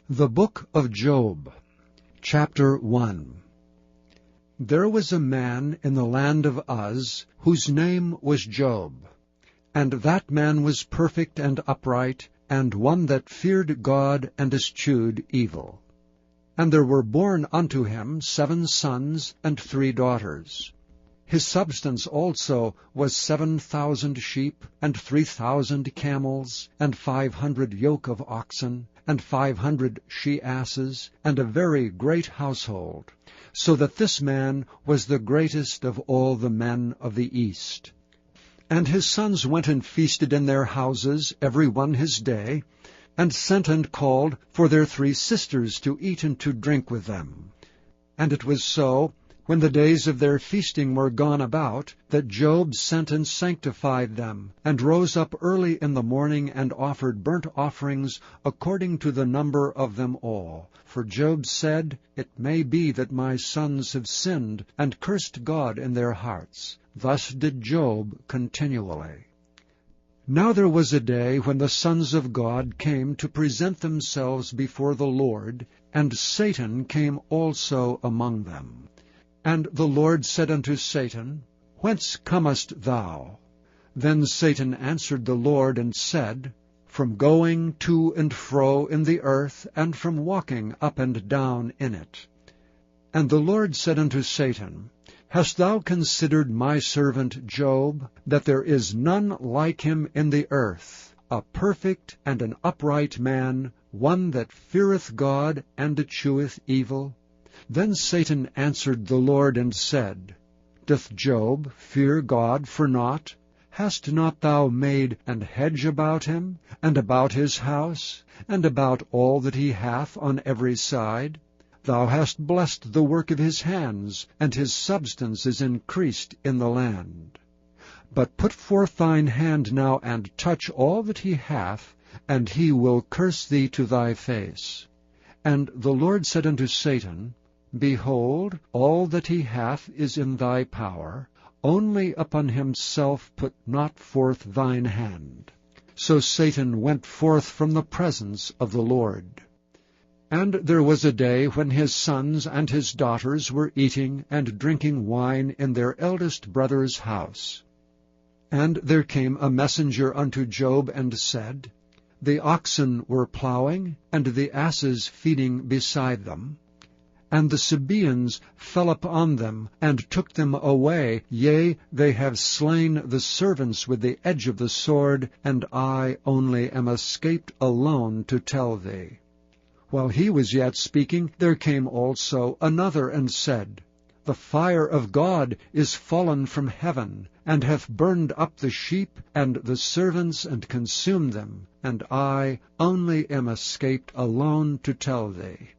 The Book of Job, Chapter 1. There was a man in the land of Uz, whose name was Job. And that man was perfect and upright, and one that feared God and eschewed evil. And there were born unto him 7 sons and 3 daughters. His substance also was 7,000 sheep, and 3,000 camels, and 500 yoke of oxen, and 500 she-asses, and a very great household, so that this man was the greatest of all the men of the east. And his sons went and feasted in their houses, every one his day, and sent and called for their 3 sisters to eat and to drink with them. And it was so, when the days of their feasting were gone about, that Job sent and sanctified them, and rose up early in the morning, and offered burnt offerings according to the number of them all. For Job said, It may be that my sons have sinned, and cursed God in their hearts. Thus did Job continually. Now there was a day when the sons of God came to present themselves before the Lord, and Satan came also among them. And the Lord said unto Satan, Whence comest thou? Then Satan answered the Lord and said, From going to and fro in the earth, and from walking up and down in it. And the Lord said unto Satan, Hast thou considered my servant Job, that there is none like him in the earth, a perfect and an upright man, one that feareth God and escheweth evil? Then Satan answered the Lord and said, Doth Job fear God for naught? Hast not thou made an hedge about him, and about his house, and about all that he hath on every side? Thou hast blessed the work of his hands, and his substance is increased in the land. But put forth thine hand now, and touch all that he hath, and he will curse thee to thy face. And the Lord said unto Satan, Behold, all that he hath is in thy power, only upon himself put not forth thine hand. So Satan went forth from the presence of the Lord. And there was a day when his sons and his daughters were eating and drinking wine in their eldest brother's house. And there came a messenger unto Job, and said, The oxen were plowing, and the asses feeding beside them. And the Sabaeans fell upon them, and took them away. Yea, they have slain the servants with the edge of the sword, and I only am escaped alone to tell thee. While he was yet speaking, there came also another, and said, The fire of God is fallen from heaven, and hath burned up the sheep and the servants, and consumed them, and I only am escaped alone to tell thee.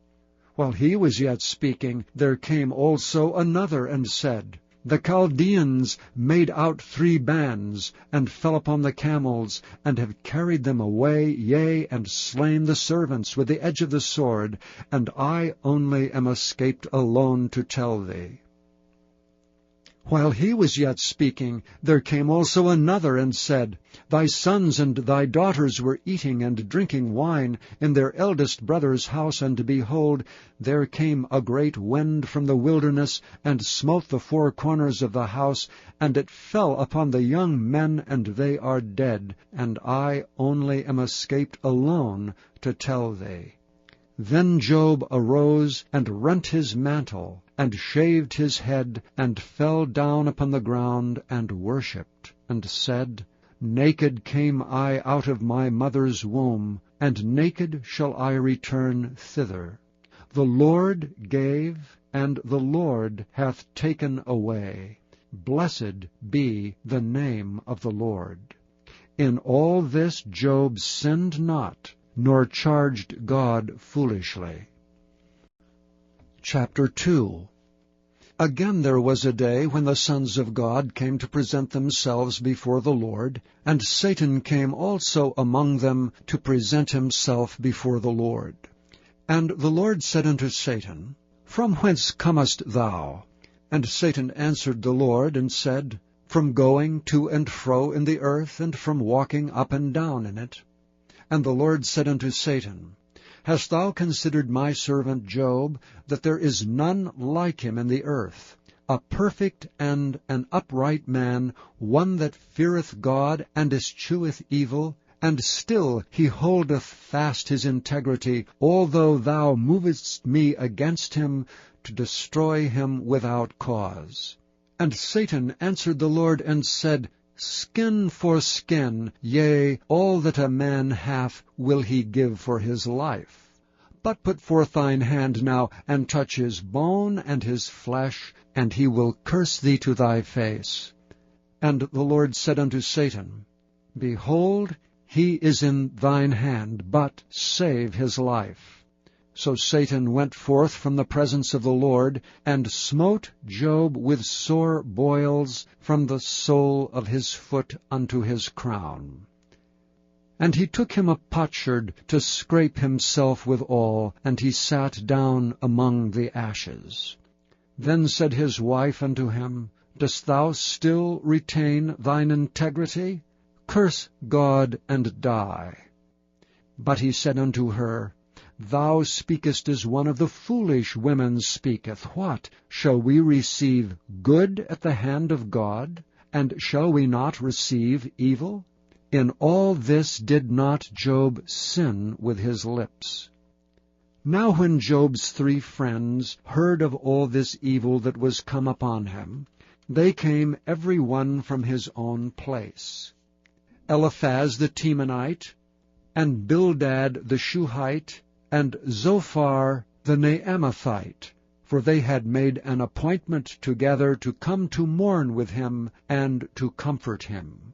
While he was yet speaking, there came also another, and said, The Chaldeans made out 3 bands, and fell upon the camels, and have carried them away, yea, and slain the servants with the edge of the sword, and I only am escaped alone to tell thee. While he was yet speaking, there came also another, and said, Thy sons and thy daughters were eating and drinking wine in their eldest brother's house, and behold, there came a great wind from the wilderness, and smote the 4 corners of the house, and it fell upon the young men, and they are dead, and I only am escaped alone to tell thee. Then Job arose, and rent his mantle, and shaved his head, and fell down upon the ground, and worshipped, and said, Naked came I out of my mother's womb, and naked shall I return thither. The Lord gave, and the Lord hath taken away. Blessed be the name of the Lord. In all this Job sinned not, nor charged God foolishly. Chapter 2. Again there was a day when the sons of God came to present themselves before the Lord, and Satan came also among them to present himself before the Lord. And the Lord said unto Satan, From whence comest thou? And Satan answered the Lord, and said, From going to and fro in the earth, and from walking up and down in it. And the Lord said unto Satan, Hast thou considered my servant Job, that there is none like him in the earth, a perfect and an upright man, one that feareth God, and escheweth evil, and still he holdeth fast his integrity, although thou movest me against him, to destroy him without cause. And Satan answered the Lord, and said, Skin for skin, yea, all that a man hath will he give for his life. But put forth thine hand now, and touch his bone and his flesh, and he will curse thee to thy face. And the Lord said unto Satan, Behold, he is in thine hand, but save his life. So Satan went forth from the presence of the Lord, and smote Job with sore boils from the sole of his foot unto his crown. And he took him a potsherd to scrape himself withal, and he sat down among the ashes. Then said his wife unto him, Dost thou still retain thine integrity? Curse God and die. But he said unto her, Thou speakest as one of the foolish women speaketh. What? Shall we receive good at the hand of God? And shall we not receive evil? In all this did not Job sin with his lips. Now when Job's 3 friends heard of all this evil that was come upon him, they came every one from his own place. Eliphaz the Temanite, and Bildad the Shuhite, and Zophar the Naamathite, for they had made an appointment together to come to mourn with him and to comfort him.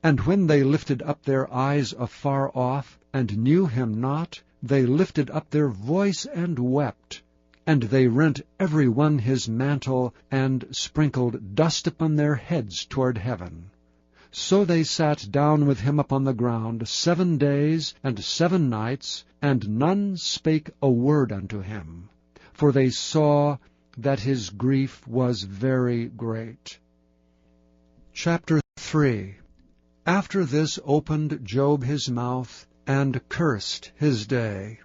And when they lifted up their eyes afar off, and knew him not, they lifted up their voice and wept. And they rent every one his mantle, and sprinkled dust upon their heads toward heaven. So they sat down with him upon the ground 7 days and 7 nights, and none spake a word unto him, for they saw that his grief was very great. Chapter 3. After this opened Job his mouth, and cursed his day.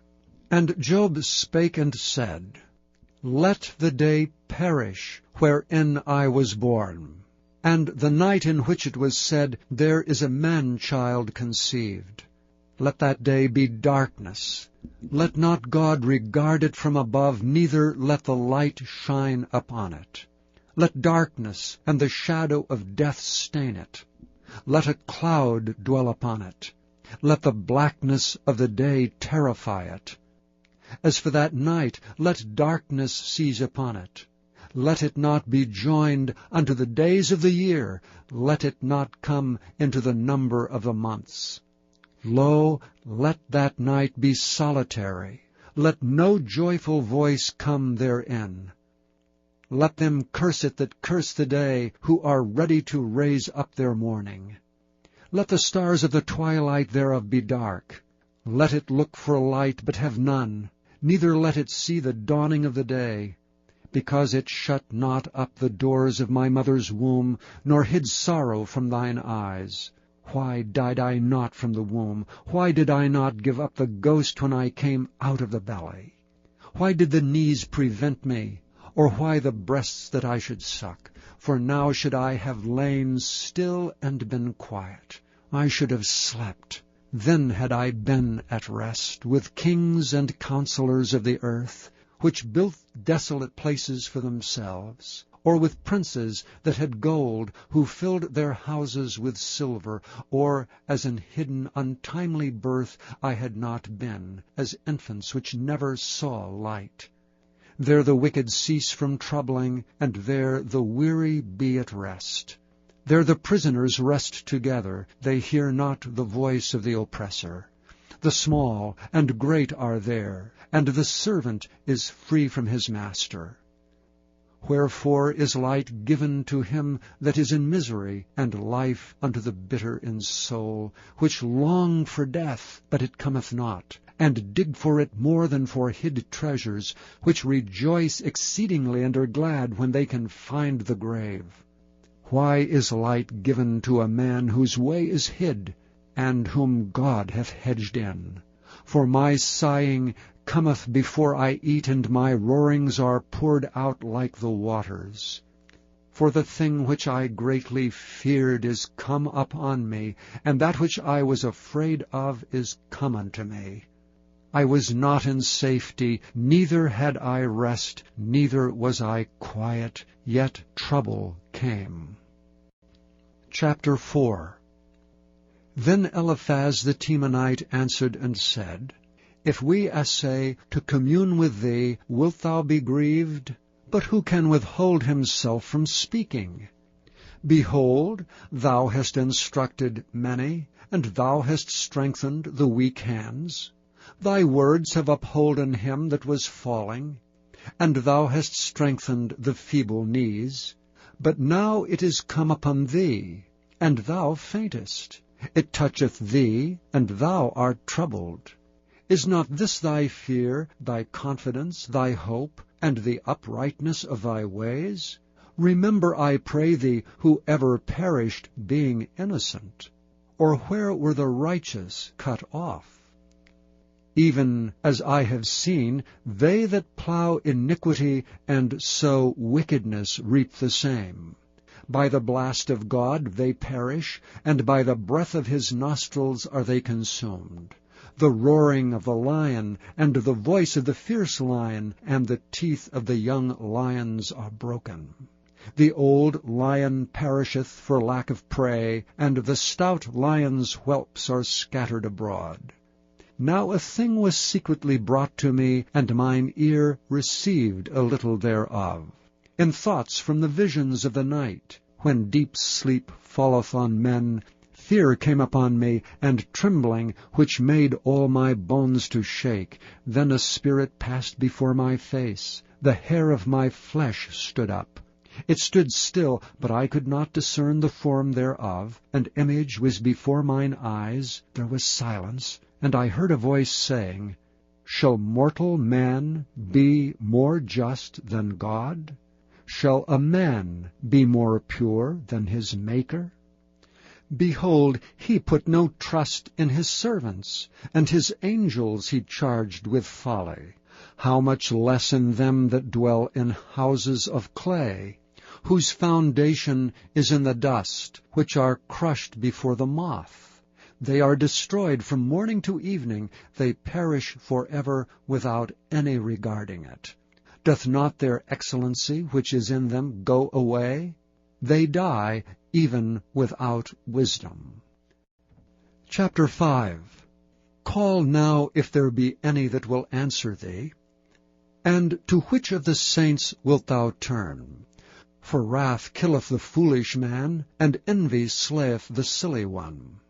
And Job spake and said, Let the day perish wherein I was born, and the night in which it was said, There is a man-child conceived. Let that day be darkness. Let not God regard it from above, neither let the light shine upon it. Let darkness and the shadow of death stain it. Let a cloud dwell upon it. Let the blackness of the day terrify it. As for that night, let darkness seize upon it. Let it not be joined unto the days of the year. Let it not come into the number of the months. Lo, let that night be solitary. Let no joyful voice come therein. Let them curse it that curse the day, who are ready to raise up their mourning. Let the stars of the twilight thereof be dark. Let it look for light, but have none, neither let it see the dawning of the day. Because it shut not up the doors of my mother's womb, nor hid sorrow from thine eyes. Why died I not from the womb? Why did I not give up the ghost when I came out of the belly? Why did the knees prevent me? Or why the breasts that I should suck? For now should I have lain still and been quiet. I should have slept. Then had I been at rest with kings and counselors of the earth, which built desolate places for themselves, or with princes that had gold, who filled their houses with silver, or as an hidden untimely birth I had not been, as infants which never saw light. There the wicked cease from troubling, and there the weary be at rest. There the prisoners rest together, they hear not the voice of the oppressor. The small and great are there, and the servant is free from his master. Wherefore is light given to him that is in misery, and life unto the bitter in soul, which long for death, but it cometh not, and dig for it more than for hid treasures, which rejoice exceedingly and are glad when they can find the grave. Why is light given to a man whose way is hid, and whom God hath hedged in? For my sighing cometh before I eat, and my roarings are poured out like the waters. For the thing which I greatly feared is come upon me, and that which I was afraid of is come unto me. I was not in safety, neither had I rest, neither was I quiet, yet trouble came. Chapter 4. Then Eliphaz the Temanite answered and said, If we essay to commune with thee, wilt thou be grieved? But who can withhold himself from speaking? Behold, thou hast instructed many, and thou hast strengthened the weak hands. Thy words have upholden him that was falling, and thou hast strengthened the feeble knees. But now it is come upon thee, and thou faintest. It toucheth thee, and thou art troubled. Is not this thy fear, thy confidence, thy hope, and the uprightness of thy ways? Remember, I pray thee, who ever perished, being innocent, or where were the righteous cut off? Even as I have seen, they that plough iniquity and sow wickedness reap the same. By the blast of God they perish, and by the breath of his nostrils are they consumed. The roaring of the lion, and the voice of the fierce lion, and the teeth of the young lions are broken. The old lion perisheth for lack of prey, and the stout lion's whelps are scattered abroad. Now a thing was secretly brought to me, and mine ear received a little thereof. In thoughts from the visions of the night, when deep sleep falleth on men, fear came upon me, and trembling, which made all my bones to shake. Then a spirit passed before my face. The hair of my flesh stood up. It stood still, but I could not discern the form thereof. An image was before mine eyes. There was silence, and I heard a voice saying, Shall mortal man be more just than God? Shall a man be more pure than his Maker? Behold, he put no trust in his servants, and his angels he charged with folly. How much less in them that dwell in houses of clay, whose foundation is in the dust, which are crushed before the moth? They are destroyed from morning to evening, they perish forever without any regarding it. Doth not their excellency which is in them go away? They die even without wisdom. Chapter 5. Call now if there be any that will answer thee. And to which of the saints wilt thou turn? For wrath killeth the foolish man, and envy slayeth the silly one.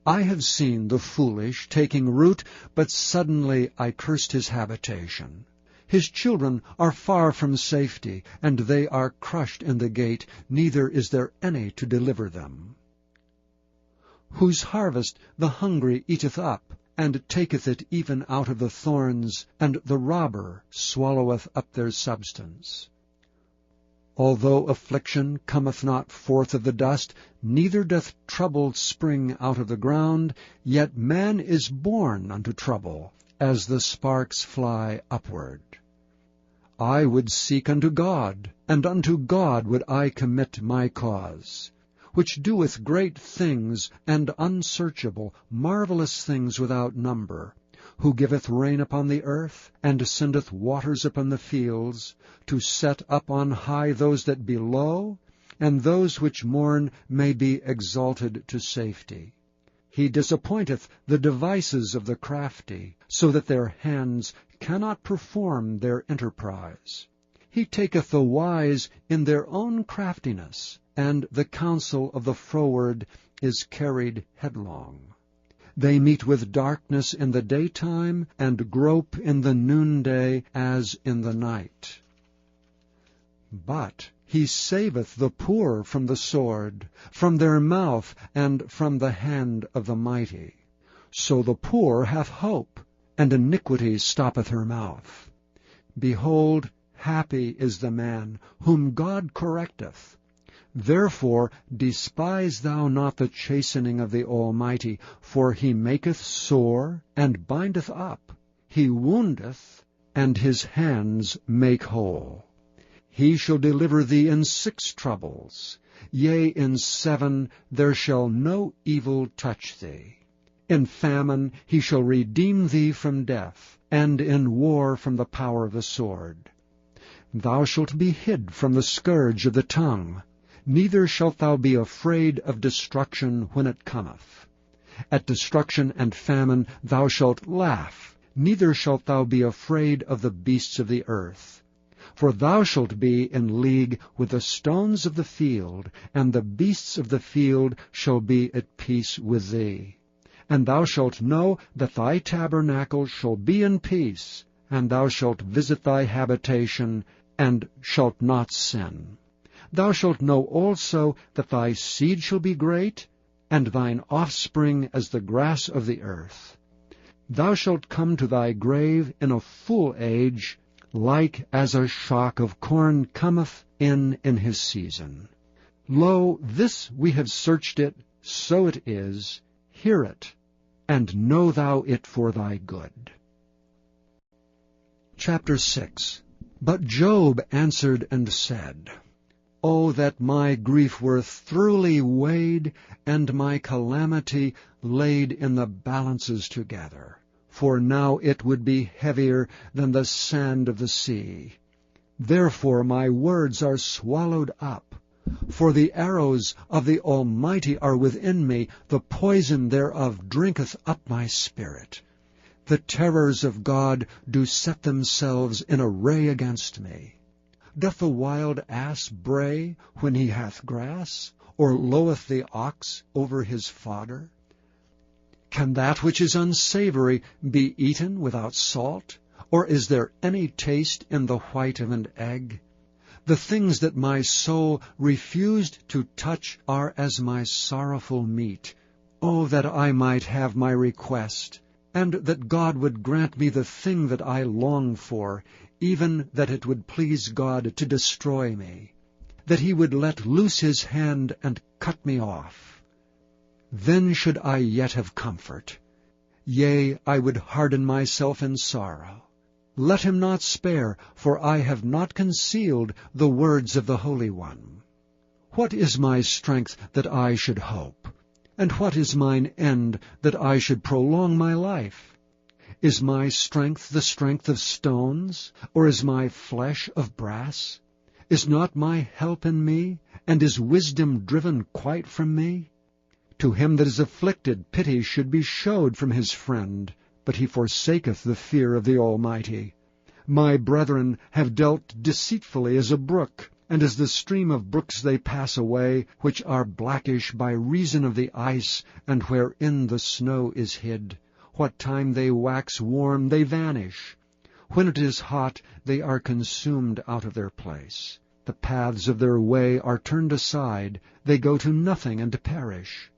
I have seen the foolish taking root, but suddenly I cursed his habitation. His children are far from safety, and they are crushed in the gate, neither is there any to deliver them. Whose harvest the hungry eateth up, and taketh it even out of the thorns, and the robber swalloweth up their substance. Although affliction cometh not forth of the dust, neither doth trouble spring out of the ground, yet man is born unto trouble, as the sparks fly upward. I would seek unto God, and unto God would I commit my cause, which doeth great things and unsearchable, marvelous things without number, who giveth rain upon the earth, and sendeth waters upon the fields, to set up on high those that be low, and those which mourn may be exalted to safety. He disappointeth the devices of the crafty, so that their hands cannot perform their enterprise. He taketh the wise in their own craftiness, and the counsel of the froward is carried headlong. They meet with darkness in the daytime, and grope in the noonday as in the night. But he saveth the poor from the sword, from their mouth, and from the hand of the mighty. So the poor hath hope, and iniquity stoppeth her mouth. Behold, happy is the man whom God correcteth. Therefore despise thou not the chastening of the Almighty, for he maketh sore, and bindeth up. He woundeth, and his hands make whole. He shall deliver thee in 6 troubles. Yea, in 7 there shall no evil touch thee. In famine he shall redeem thee from death, and in war from the power of the sword. Thou shalt be hid from the scourge of the tongue, neither shalt thou be afraid of destruction when it cometh. At destruction and famine thou shalt laugh, neither shalt thou be afraid of the beasts of the earth. For thou shalt be in league with the stones of the field, and the beasts of the field shall be at peace with thee. And thou shalt know that thy tabernacle shall be in peace, and thou shalt visit thy habitation, and shalt not sin. Thou shalt know also that thy seed shall be great, and thine offspring as the grass of the earth. Thou shalt come to thy grave in a full age, like as a shock of corn cometh in his season. Lo, this we have searched it, so it is. Hear it, and know thou it for thy good. Chapter 6. But Job answered and said, O that my grief were thoroughly weighed, and my calamity laid in the balances together. For now it would be heavier than the sand of the sea. Therefore my words are swallowed up. For the arrows of the Almighty are within me, the poison thereof drinketh up my spirit. The terrors of God do set themselves in array against me. Doth the wild ass bray when he hath grass, or loweth the ox over his fodder? Can that which is unsavory be eaten without salt? Or is there any taste in the white of an egg? The things that my soul refused to touch are as my sorrowful meat. Oh, that I might have my request, and that God would grant me the thing that I long for, even that it would please God to destroy me, that he would let loose his hand and cut me off. Then should I yet have comfort. Yea, I would harden myself in sorrow. Let him not spare, for I have not concealed the words of the Holy One. What is my strength that I should hope? And what is mine end that I should prolong my life? Is my strength the strength of stones, or is my flesh of brass? Is not my help in me, and is wisdom driven quite from me? To him that is afflicted pity should be showed from his friend, but he forsaketh the fear of the Almighty. My brethren have dealt deceitfully as a brook, and as the stream of brooks they pass away, which are blackish by reason of the ice, and wherein the snow is hid. What time they wax warm, they vanish. When it is hot, they are consumed out of their place. The paths of their way are turned aside, they go to nothing and perish.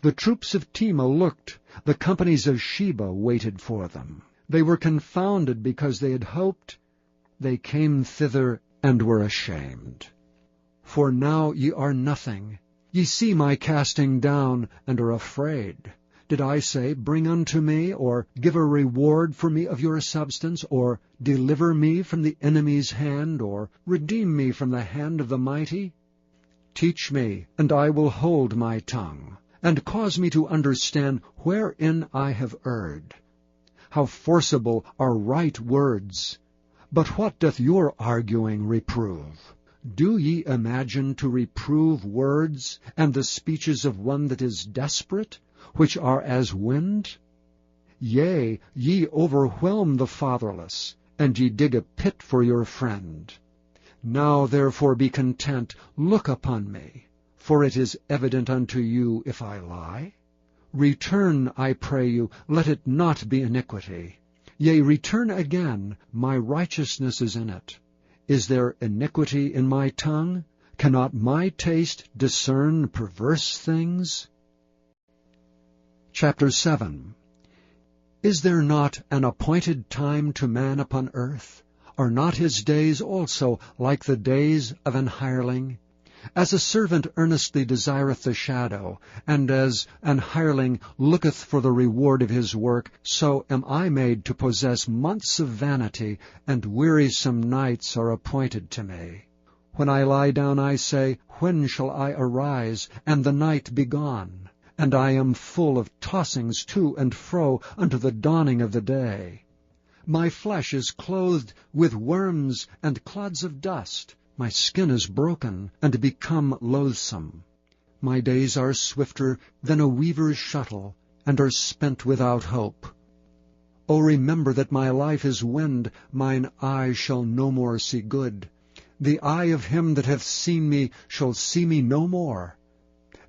The troops of Tema looked, the companies of Sheba waited for them. They were confounded because they had hoped. They came thither and were ashamed. For now ye are nothing. Ye see my casting down, and are afraid. Did I say, Bring unto me, or give a reward for me of your substance, or deliver me from the enemy's hand, or redeem me from the hand of the mighty? Teach me, and I will hold my tongue, and cause me to understand wherein I have erred. How forcible are right words! But what doth your arguing reprove? Do ye imagine to reprove words, and the speeches of one that is desperate, which are as wind? Yea, ye overwhelm the fatherless, and ye dig a pit for your friend. Now therefore be content, look upon me, for it is evident unto you if I lie. Return, I pray you, let it not be iniquity. Yea, return again, my righteousness is in it. Is there iniquity in my tongue? Cannot my taste discern perverse things? Chapter 7. Is there not an appointed time to man upon earth? Are not his days also like the days of an hireling? As a servant earnestly desireth the shadow, and as an hireling looketh for the reward of his work, so am I made to possess months of vanity, and wearisome nights are appointed to me. When I lie down, I say, When shall I arise, and the night be gone? And I am full of tossings to and fro unto the dawning of the day. My flesh is clothed with worms and clods of dust. My skin is broken, and become loathsome. My days are swifter than a weaver's shuttle, and are spent without hope. O remember that my life is wind, mine eye shall no more see good. The eye of him that hath seen me shall see me no more.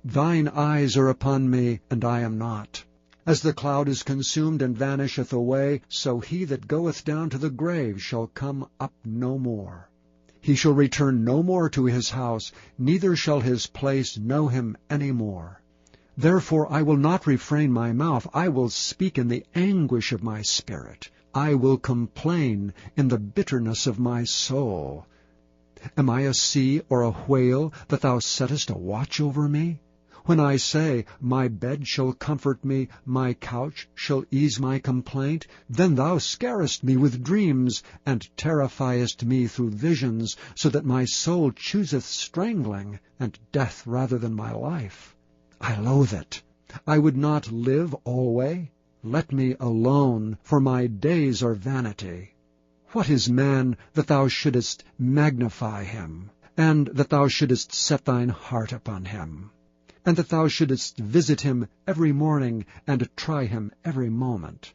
Thine eyes are upon me, and I am not. As the cloud is consumed and vanisheth away, so he that goeth down to the grave shall come up no more. He shall return no more to his house, neither shall his place know him any more. Therefore I will not refrain my mouth, I will speak in the anguish of my spirit. I will complain in the bitterness of my soul. Am I a sea or a whale, that thou settest a watch over me? When I say, My bed shall comfort me, my couch shall ease my complaint, then thou scarest me with dreams, and terrifiest me through visions, so that my soul chooseth strangling, and death rather than my life. I loathe it. I would not live alway. Let me alone, for my days are vanity. What is man, that thou shouldest magnify him, and that thou shouldest set thine heart upon him? And that thou shouldest visit him every morning, and try him every moment.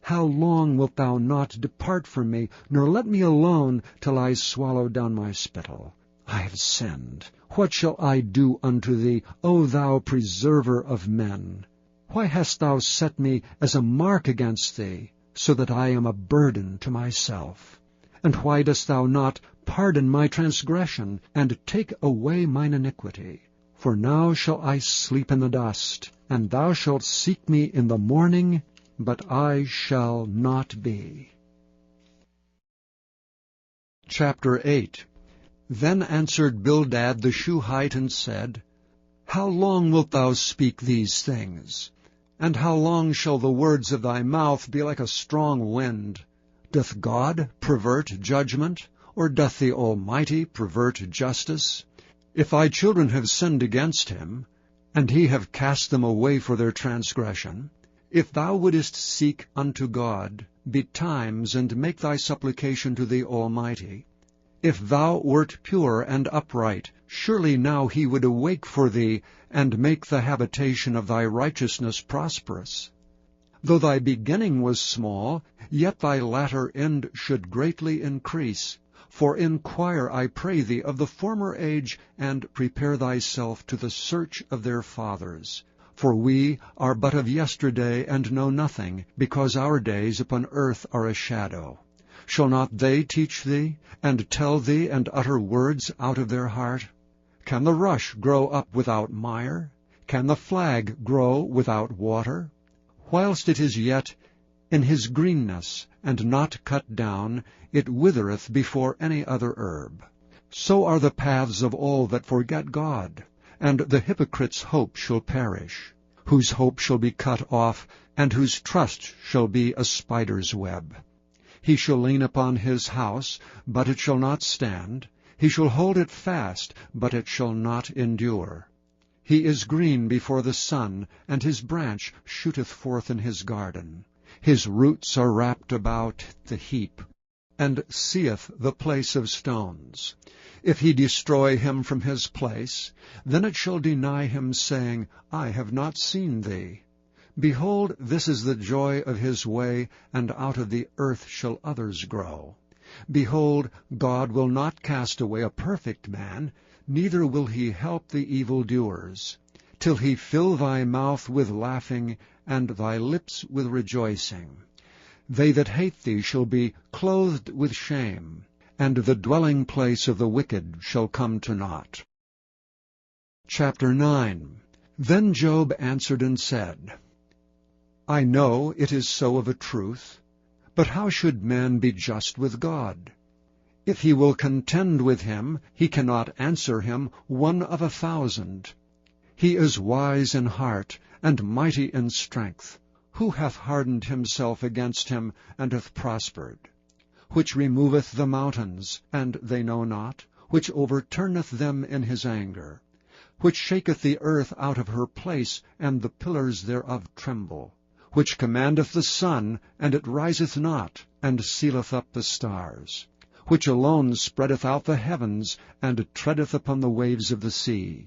How long wilt thou not depart from me, nor let me alone, till I swallow down my spittle? I have sinned. What shall I do unto thee, O thou preserver of men? Why hast thou set me as a mark against thee, so that I am a burden to myself? And why dost thou not pardon my transgression, and take away mine iniquity? For now shall I sleep in the dust, and thou shalt seek me in the morning, but I shall not be. Chapter 8. Then answered Bildad the Shuhite, and said, How long wilt thou speak these things? And how long shall the words of thy mouth be like a strong wind? Doth God pervert judgment, or doth the Almighty pervert justice? If thy children have sinned against him, and he have cast them away for their transgression, if thou wouldest seek unto God betimes, and make thy supplication to the Almighty, if thou wert pure and upright, surely now he would awake for thee, and make the habitation of thy righteousness prosperous. Though thy beginning was small, yet thy latter end should greatly increase. For inquire, I pray thee, of the former age, and prepare thyself to the search of their fathers. For we are but of yesterday, and know nothing, because our days upon earth are a shadow. Shall not they teach thee, and tell thee, and utter words out of their heart? Can the rush grow up without mire? Can the flag grow without water? Whilst it is yet in his greenness, and not cut down, it withereth before any other herb. So are the paths of all that forget God, and the hypocrite's hope shall perish, whose hope shall be cut off, and whose trust shall be a spider's web. He shall lean upon his house, but it shall not stand. He shall hold it fast, but it shall not endure. He is green before the sun, and his branch shooteth forth in his garden. His roots are wrapped about the heap, and seeth the place of stones. If he destroy him from his place, then it shall deny him, saying, I have not seen thee. Behold, this is the joy of his way, and out of the earth shall others grow. Behold, God will not cast away a perfect man, neither will he help the evildoers, till he fill thy mouth with laughing, and thy lips with rejoicing. They that hate thee shall be clothed with shame, and the dwelling place of the wicked shall come to naught. Chapter 9. Then Job answered and said, I know it is so of a truth, but how should man be just with God? If he will contend with him, he cannot answer him 1 of 1,000. He is wise in heart, and mighty in strength. Who hath hardened himself against him, and hath prospered? Which removeth the mountains, and they know not, which overturneth them in his anger, which shaketh the earth out of her place, and the pillars thereof tremble, which commandeth the sun, and it riseth not, and sealeth up the stars, which alone spreadeth out the heavens, and treadeth upon the waves of the sea,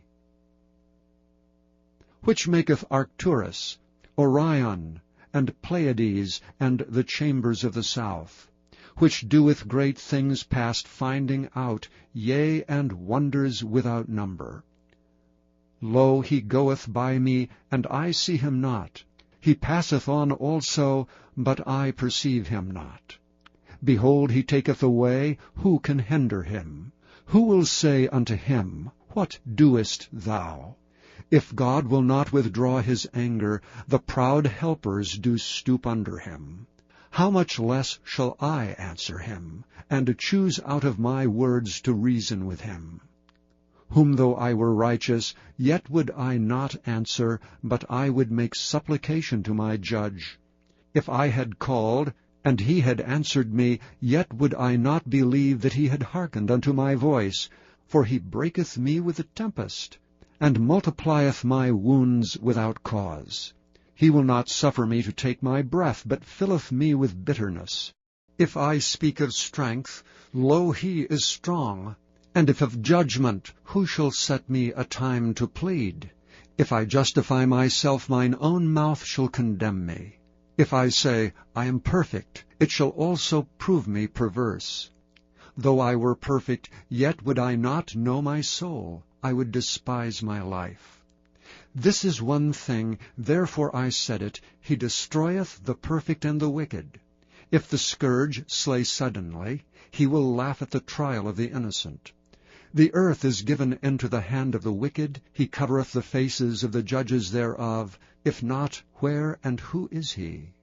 which maketh Arcturus, Orion, and Pleiades, and the chambers of the south, which doeth great things past finding out, yea, and wonders without number. Lo, he goeth by me, and I see him not. He passeth on also, but I perceive him not. Behold, he taketh away, who can hinder him? Who will say unto him, What doest thou? If God will not withdraw his anger, the proud helpers do stoop under him. How much less shall I answer him, and choose out of my words to reason with him? Whom though I were righteous, yet would I not answer, but I would make supplication to my judge. If I had called, and he had answered me, yet would I not believe that he had hearkened unto my voice. For he breaketh me with a tempest, and multiplieth my wounds without cause. He will not suffer me to take my breath, but filleth me with bitterness. If I speak of strength, lo, he is strong. And if of judgment, who shall set me a time to plead? If I justify myself, mine own mouth shall condemn me. If I say, I am perfect, it shall also prove me perverse. Though I were perfect, yet would I not know my soul. I would despise my life. This is one thing, therefore I said it, he destroyeth the perfect and the wicked. If the scourge slay suddenly, he will laugh at the trial of the innocent. The earth is given into the hand of the wicked, he covereth the faces of the judges thereof. If not, where and who is he?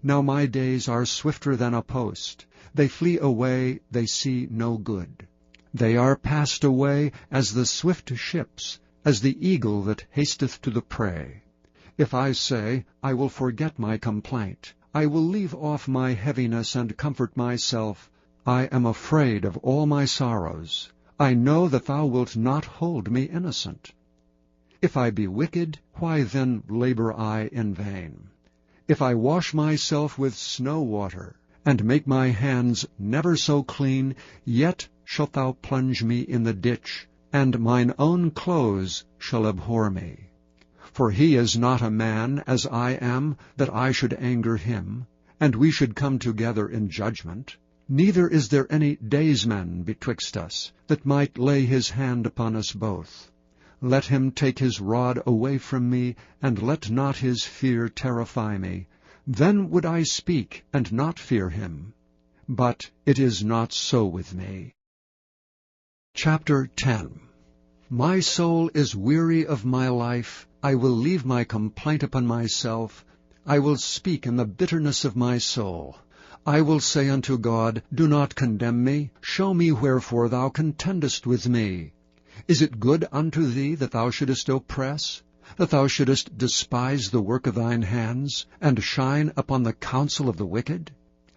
Now my days are swifter than a post. They flee away, they see no good. They are passed away as the swift ships, as the eagle that hasteth to the prey. If I say, I will forget my complaint, I will leave off my heaviness and comfort myself, I am afraid of all my sorrows. I know that thou wilt not hold me innocent. If I be wicked, why then labor I in vain? If I wash myself with snow water, and make my hands never so clean, yet shalt thou plunge me in the ditch, and mine own clothes shall abhor me. For he is not a man, as I am, that I should anger him, and we should come together in judgment. Neither is there any daysman betwixt us, that might lay his hand upon us both. Let him take his rod away from me, and let not his fear terrify me. Then would I speak, and not fear him. But it is not so with me. Chapter 10. My soul is weary of my life. I will leave my complaint upon myself. I will speak in the bitterness of my soul. I will say unto God, Do not condemn me. Show me wherefore thou contendest with me. Is it good unto thee that thou shouldest oppress, that thou shouldest despise the work of thine hands, and shine upon the counsel of the wicked?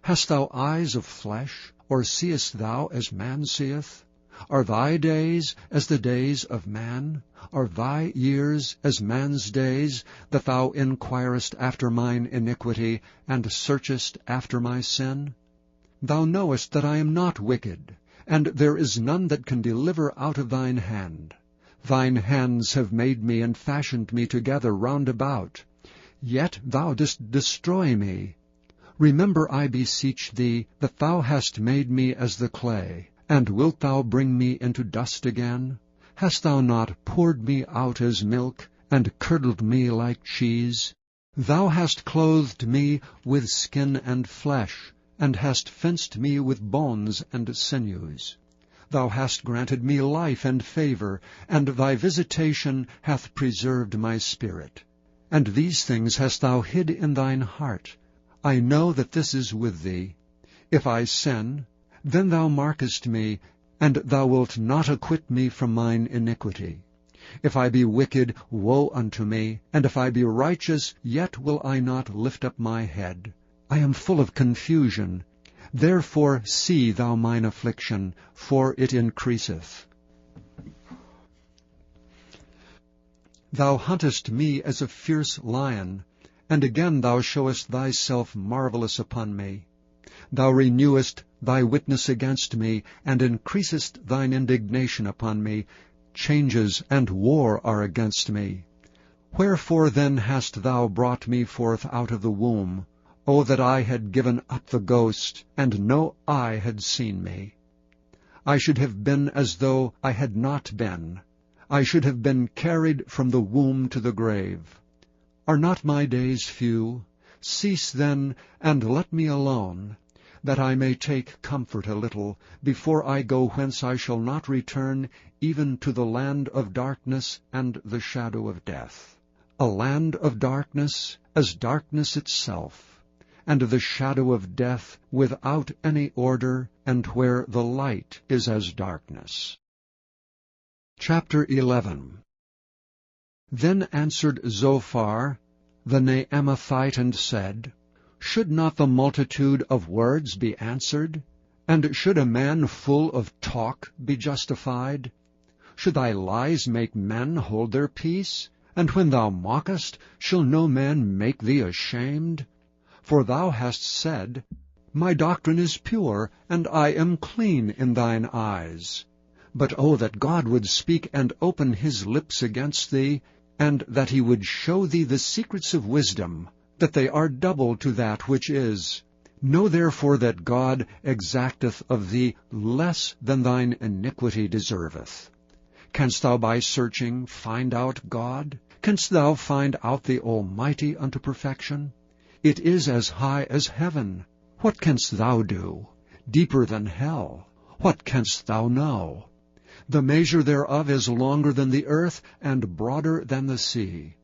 Hast thou eyes of flesh, or seest thou as man seeth? Are thy days as the days of man? Are thy years as man's days, that thou inquirest after mine iniquity, and searchest after my sin? Thou knowest that I am not wicked, and there is none that can deliver out of thine hand. Thine hands have made me and fashioned me together round about. Yet thou dost destroy me. Remember, I beseech thee, that thou hast made me as the clay. And wilt thou bring me into dust again? Hast thou not poured me out as milk, and curdled me like cheese? Thou hast clothed me with skin and flesh, and hast fenced me with bones and sinews. Thou hast granted me life and favor, and thy visitation hath preserved my spirit. And these things hast thou hid in thine heart. I know that this is with thee. If I sin, Then thou markest me, and thou wilt not acquit me from mine iniquity. If I be wicked, woe unto me, and if I be righteous, yet will I not lift up my head. I am full of confusion. Therefore see thou mine affliction, for it increaseth. Thou huntest me as a fierce lion, and again thou showest thyself marvelous upon me. Thou renewest thy witness against me, and increasest thine indignation upon me. Changes and war are against me. Wherefore then hast thou brought me forth out of the womb? O that I had given up the ghost, and no eye had seen me! I should have been as though I had not been. I should have been carried from the womb to the grave. Are not my days few? Cease then, and let me alone, that I may take comfort a little, before I go whence I shall not return, even to the land of darkness and the shadow of death. A land of darkness, as darkness itself, and the shadow of death, without any order, and where the light is as darkness. Chapter 11. Then answered Zophar the Naamathite, and said, Should not the multitude of words be answered? And should a man full of talk be justified? Should thy lies make men hold their peace? And when thou mockest, shall no man make thee ashamed? For thou hast said, My doctrine is pure, and I am clean in thine eyes. But oh, that God would speak and open his lips against thee, and that he would show thee the secrets of wisdom, that they are double to that which is. Know therefore that God exacteth of thee less than thine iniquity deserveth. Canst thou by searching find out God? Canst thou find out the Almighty unto perfection? It is as high as heaven. What canst thou do? Deeper than hell. What canst thou know? The measure thereof is longer than the earth, and broader than the sea.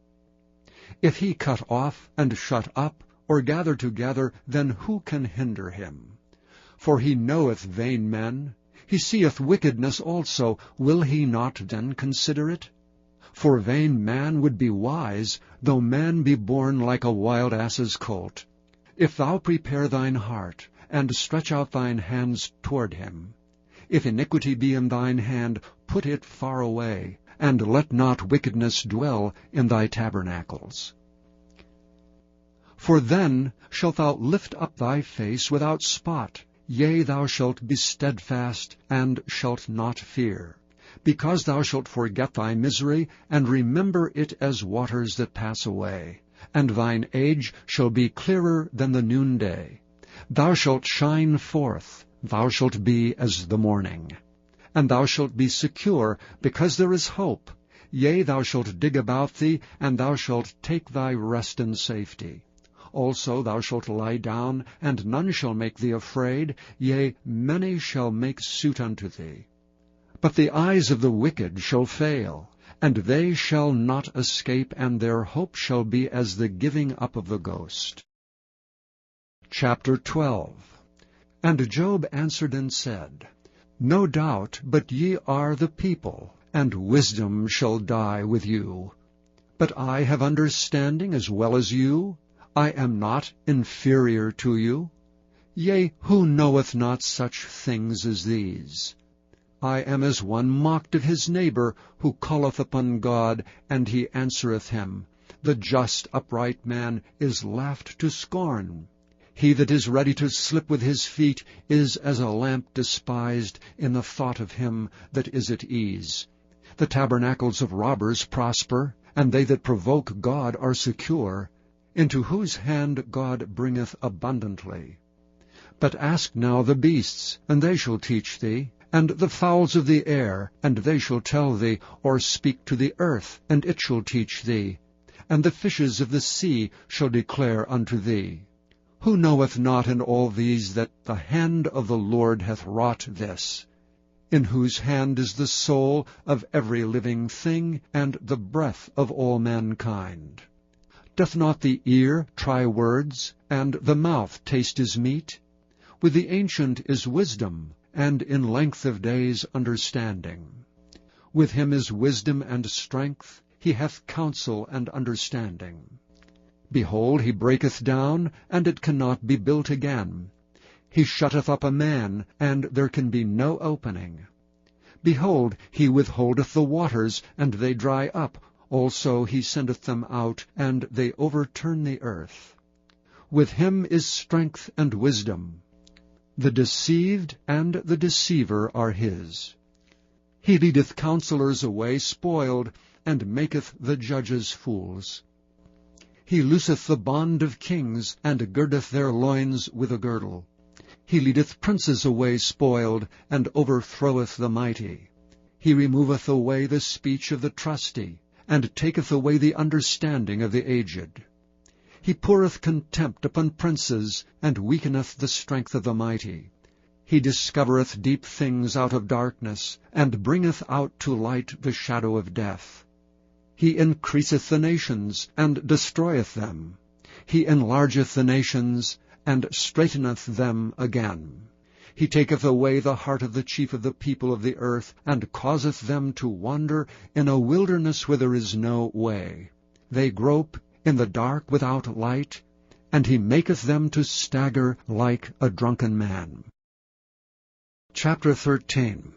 If he cut off and shut up, or gather together, then who can hinder him? For he knoweth vain men. He seeth wickedness also. Will he not then consider it? For vain man would be wise, though man be born like a wild ass's colt. If thou prepare thine heart, and stretch out thine hands toward him, if iniquity be in thine hand, put it far away, and let not wickedness dwell in thy tabernacles. For then shalt thou lift up thy face without spot, yea, thou shalt be steadfast, and shalt not fear, because thou shalt forget thy misery, and remember it as waters that pass away, and thine age shall be clearer than the noonday. Thou shalt shine forth, thou shalt be as the morning. And thou shalt be secure, because there is hope. Yea, thou shalt dig about thee, and thou shalt take thy rest in safety. Also thou shalt lie down, and none shall make thee afraid. Yea, many shall make suit unto thee. But the eyes of the wicked shall fail, and they shall not escape, and their hope shall be as the giving up of the ghost. Chapter 12. And Job answered and said, No doubt but ye are the people, and wisdom shall die with you. But I have understanding as well as you. I am not inferior to you. Yea, who knoweth not such things as these? I am as one mocked of his neighbor, who calleth upon God, and he answereth him. The just upright man is laughed to scorn. He that is ready to slip with his feet is as a lamp despised in the thought of him that is at ease. The tabernacles of robbers prosper, and they that provoke God are secure, into whose hand God bringeth abundantly. But ask now the beasts, and they shall teach thee, and the fowls of the air, and they shall tell thee, or speak to the earth, and it shall teach thee, and the fishes of the sea shall declare unto thee. Who knoweth not in all these that the hand of the Lord hath wrought this? In whose hand is the soul of every living thing, and the breath of all mankind? Doth not the ear try words, and the mouth taste his meat? With the ancient is wisdom, and in length of days understanding. With him is wisdom and strength, he hath counsel and understanding. Behold, he breaketh down, and it cannot be built again. He shutteth up a man, and there can be no opening. Behold, he withholdeth the waters, and they dry up. Also he sendeth them out, and they overturn the earth. With him is strength and wisdom. The deceived and the deceiver are his. He leadeth counselors away spoiled, and maketh the judges fools. He looseth the bond of kings, and girdeth their loins with a girdle. He leadeth princes away spoiled, and overthroweth the mighty. He removeth away the speech of the trusty, and taketh away the understanding of the aged. He poureth contempt upon princes, and weakeneth the strength of the mighty. He discovereth deep things out of darkness, and bringeth out to light the shadow of death. He increaseth the nations, and destroyeth them. He enlargeth the nations, and straighteneth them again. He taketh away the heart of the chief of the people of the earth, and causeth them to wander in a wilderness where there is no way. They grope in the dark without light, and he maketh them to stagger like a drunken man. Chapter 13.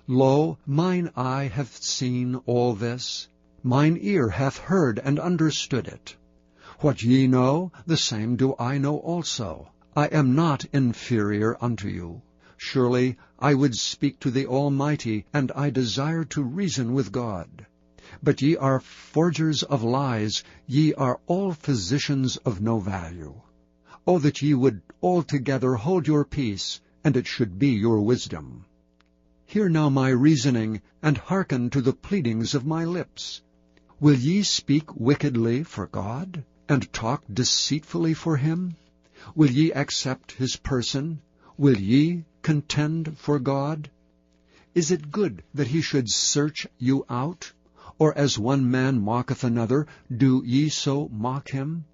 Lo, mine eye hath seen all this, mine ear hath heard and understood it. What ye know, the same do I know also. I am not inferior unto you. Surely I would speak to the Almighty, and I desire to reason with God. But ye are forgers of lies, ye are all physicians of no value. O that ye would altogether hold your peace, and it should be your wisdom. Hear now my reasoning, and hearken to the pleadings of my lips. Will ye speak wickedly for God, and talk deceitfully for him? Will ye accept his person? Will ye contend for God? Is it good that he should search you out? Or as one man mocketh another, do ye so mock him?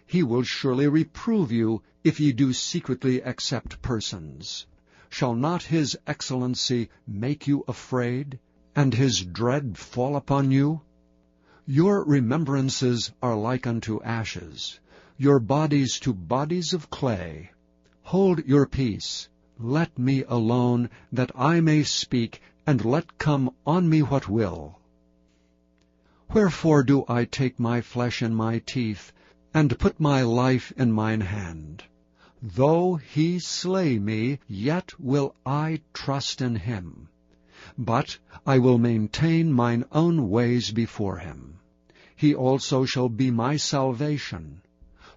He will surely reprove you, if ye do secretly accept persons. Shall not his excellency make you afraid, and his dread fall upon you? Your remembrances are like unto ashes, your bodies to bodies of clay. Hold your peace, let me alone, that I may speak, and let come on me what will. Wherefore do I take my flesh in my teeth, and put my life in mine hand? Though he slay me, yet will I trust in him. But I will maintain mine own ways before him. He also shall be my salvation,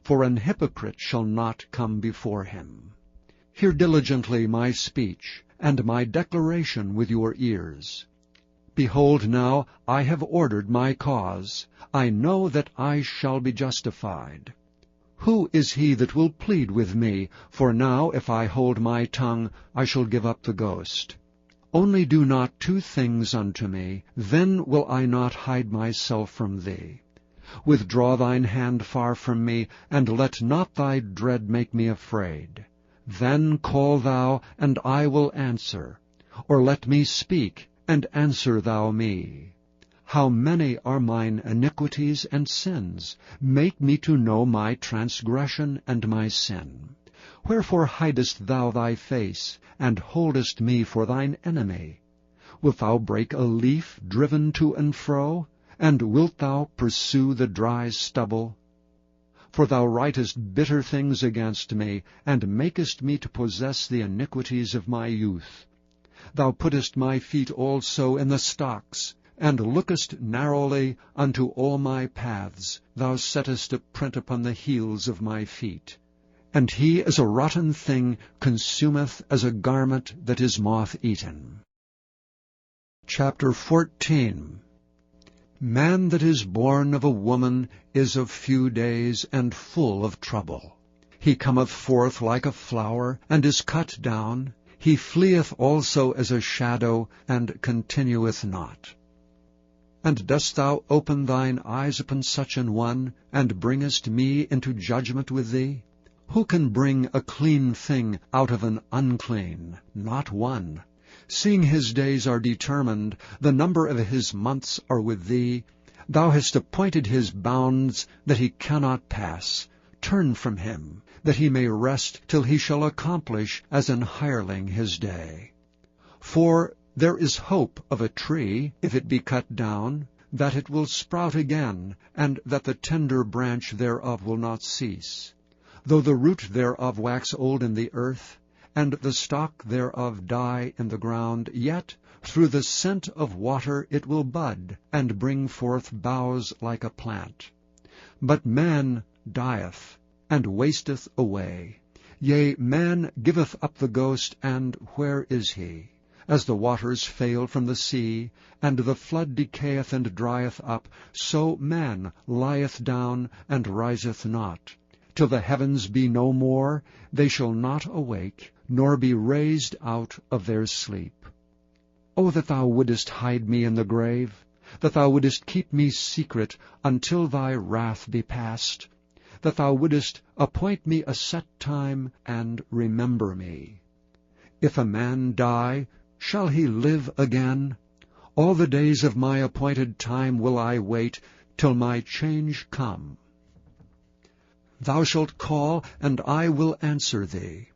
for an hypocrite shall not come before him. Hear diligently my speech, and my declaration with your ears. Behold now, I have ordered my cause. I know that I shall be justified. Who is he that will plead with me? For now, if I hold my tongue, I shall give up the ghost. Only do not two things unto me, then will I not hide myself from thee. Withdraw thine hand far from me, and let not thy dread make me afraid. Then call thou, and I will answer. Or let me speak, and answer thou me. How many are mine iniquities and sins? Make me to know my transgression and my sin. Wherefore hidest thou thy face, and holdest me for thine enemy? Wilt thou break a leaf driven to and fro? And wilt thou pursue the dry stubble? For thou writest bitter things against me, and makest me to possess the iniquities of my youth. Thou puttest my feet also in the stocks, and lookest narrowly unto all my paths. Thou settest a print upon the heels of my feet. And he as a rotten thing consumeth as a garment that is moth-eaten. Chapter 14. Man that is born of a woman is of few days, and full of trouble. He cometh forth like a flower, and is cut down. He fleeth also as a shadow, and continueth not. And dost thou open thine eyes upon such an one, and bringest me into judgment with thee? Who can bring a clean thing out of an unclean? Not one. Seeing his days are determined, the number of his months are with thee. Thou hast appointed his bounds, that he cannot pass. Turn from him, that he may rest till he shall accomplish as an hireling his day. For there is hope of a tree, if it be cut down, that it will sprout again, and that the tender branch thereof will not cease. Though the root thereof wax old in the earth, and the stalk thereof die in the ground, yet through the scent of water it will bud, and bring forth boughs like a plant. But man dieth, and wasteth away. Yea, man giveth up the ghost, and where is he? As the waters fail from the sea, and the flood decayeth and drieth up, so man lieth down, and riseth not. Till the heavens be no more, they shall not awake, nor be raised out of their sleep. O that thou wouldest hide me in the grave, that thou wouldest keep me secret until thy wrath be past, that thou wouldest appoint me a set time, and remember me. If a man die, shall he live again? All the days of my appointed time will I wait, till my change come. Thou shalt call, and I will answer thee.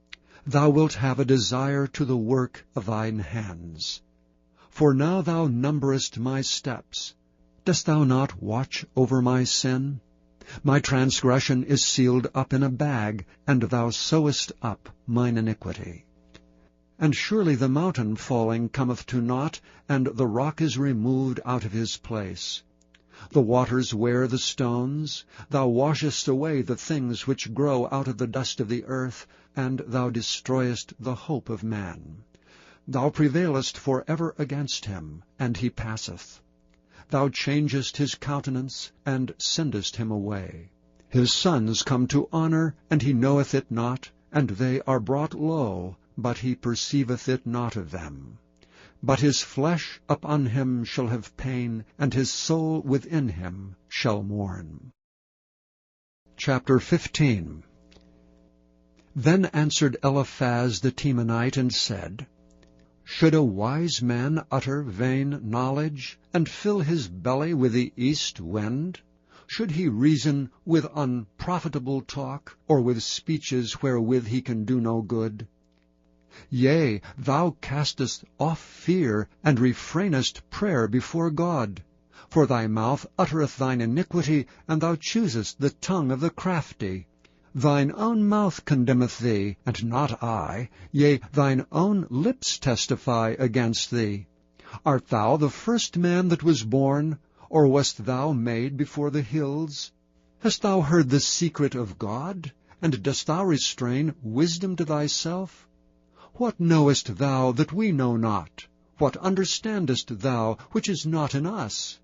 Thou wilt have a desire to the work of thine hands. For now thou numberest my steps. Dost thou not watch over my sin? My transgression is sealed up in a bag, and thou sewest up mine iniquity. And surely the mountain falling cometh to naught, and the rock is removed out of his place. The waters wear the stones. Thou washest away the things which grow out of the dust of the earth, and thou destroyest the hope of man. Thou prevailest for ever against him, and he passeth. Thou changest his countenance, and sendest him away. His sons come to honor, and he knoweth it not, and they are brought low, but he perceiveth it not of them. But his flesh upon him shall have pain, and his soul within him shall mourn. Chapter 15. Then answered Eliphaz the Temanite, and said, Should a wise man utter vain knowledge, and fill his belly with the east wind? Should he reason with unprofitable talk, or with speeches wherewith he can do no good? Yea, thou castest off fear, and refrainest prayer before God. For thy mouth uttereth thine iniquity, and thou choosest the tongue of the crafty. Thine own mouth condemneth thee, and not I. Yea, thine own lips testify against thee. Art thou the first man that was born, or wast thou made before the hills? Hast thou heard the secret of God, and dost thou restrain wisdom to thyself? What knowest thou that we know not? What understandest thou which is not in us?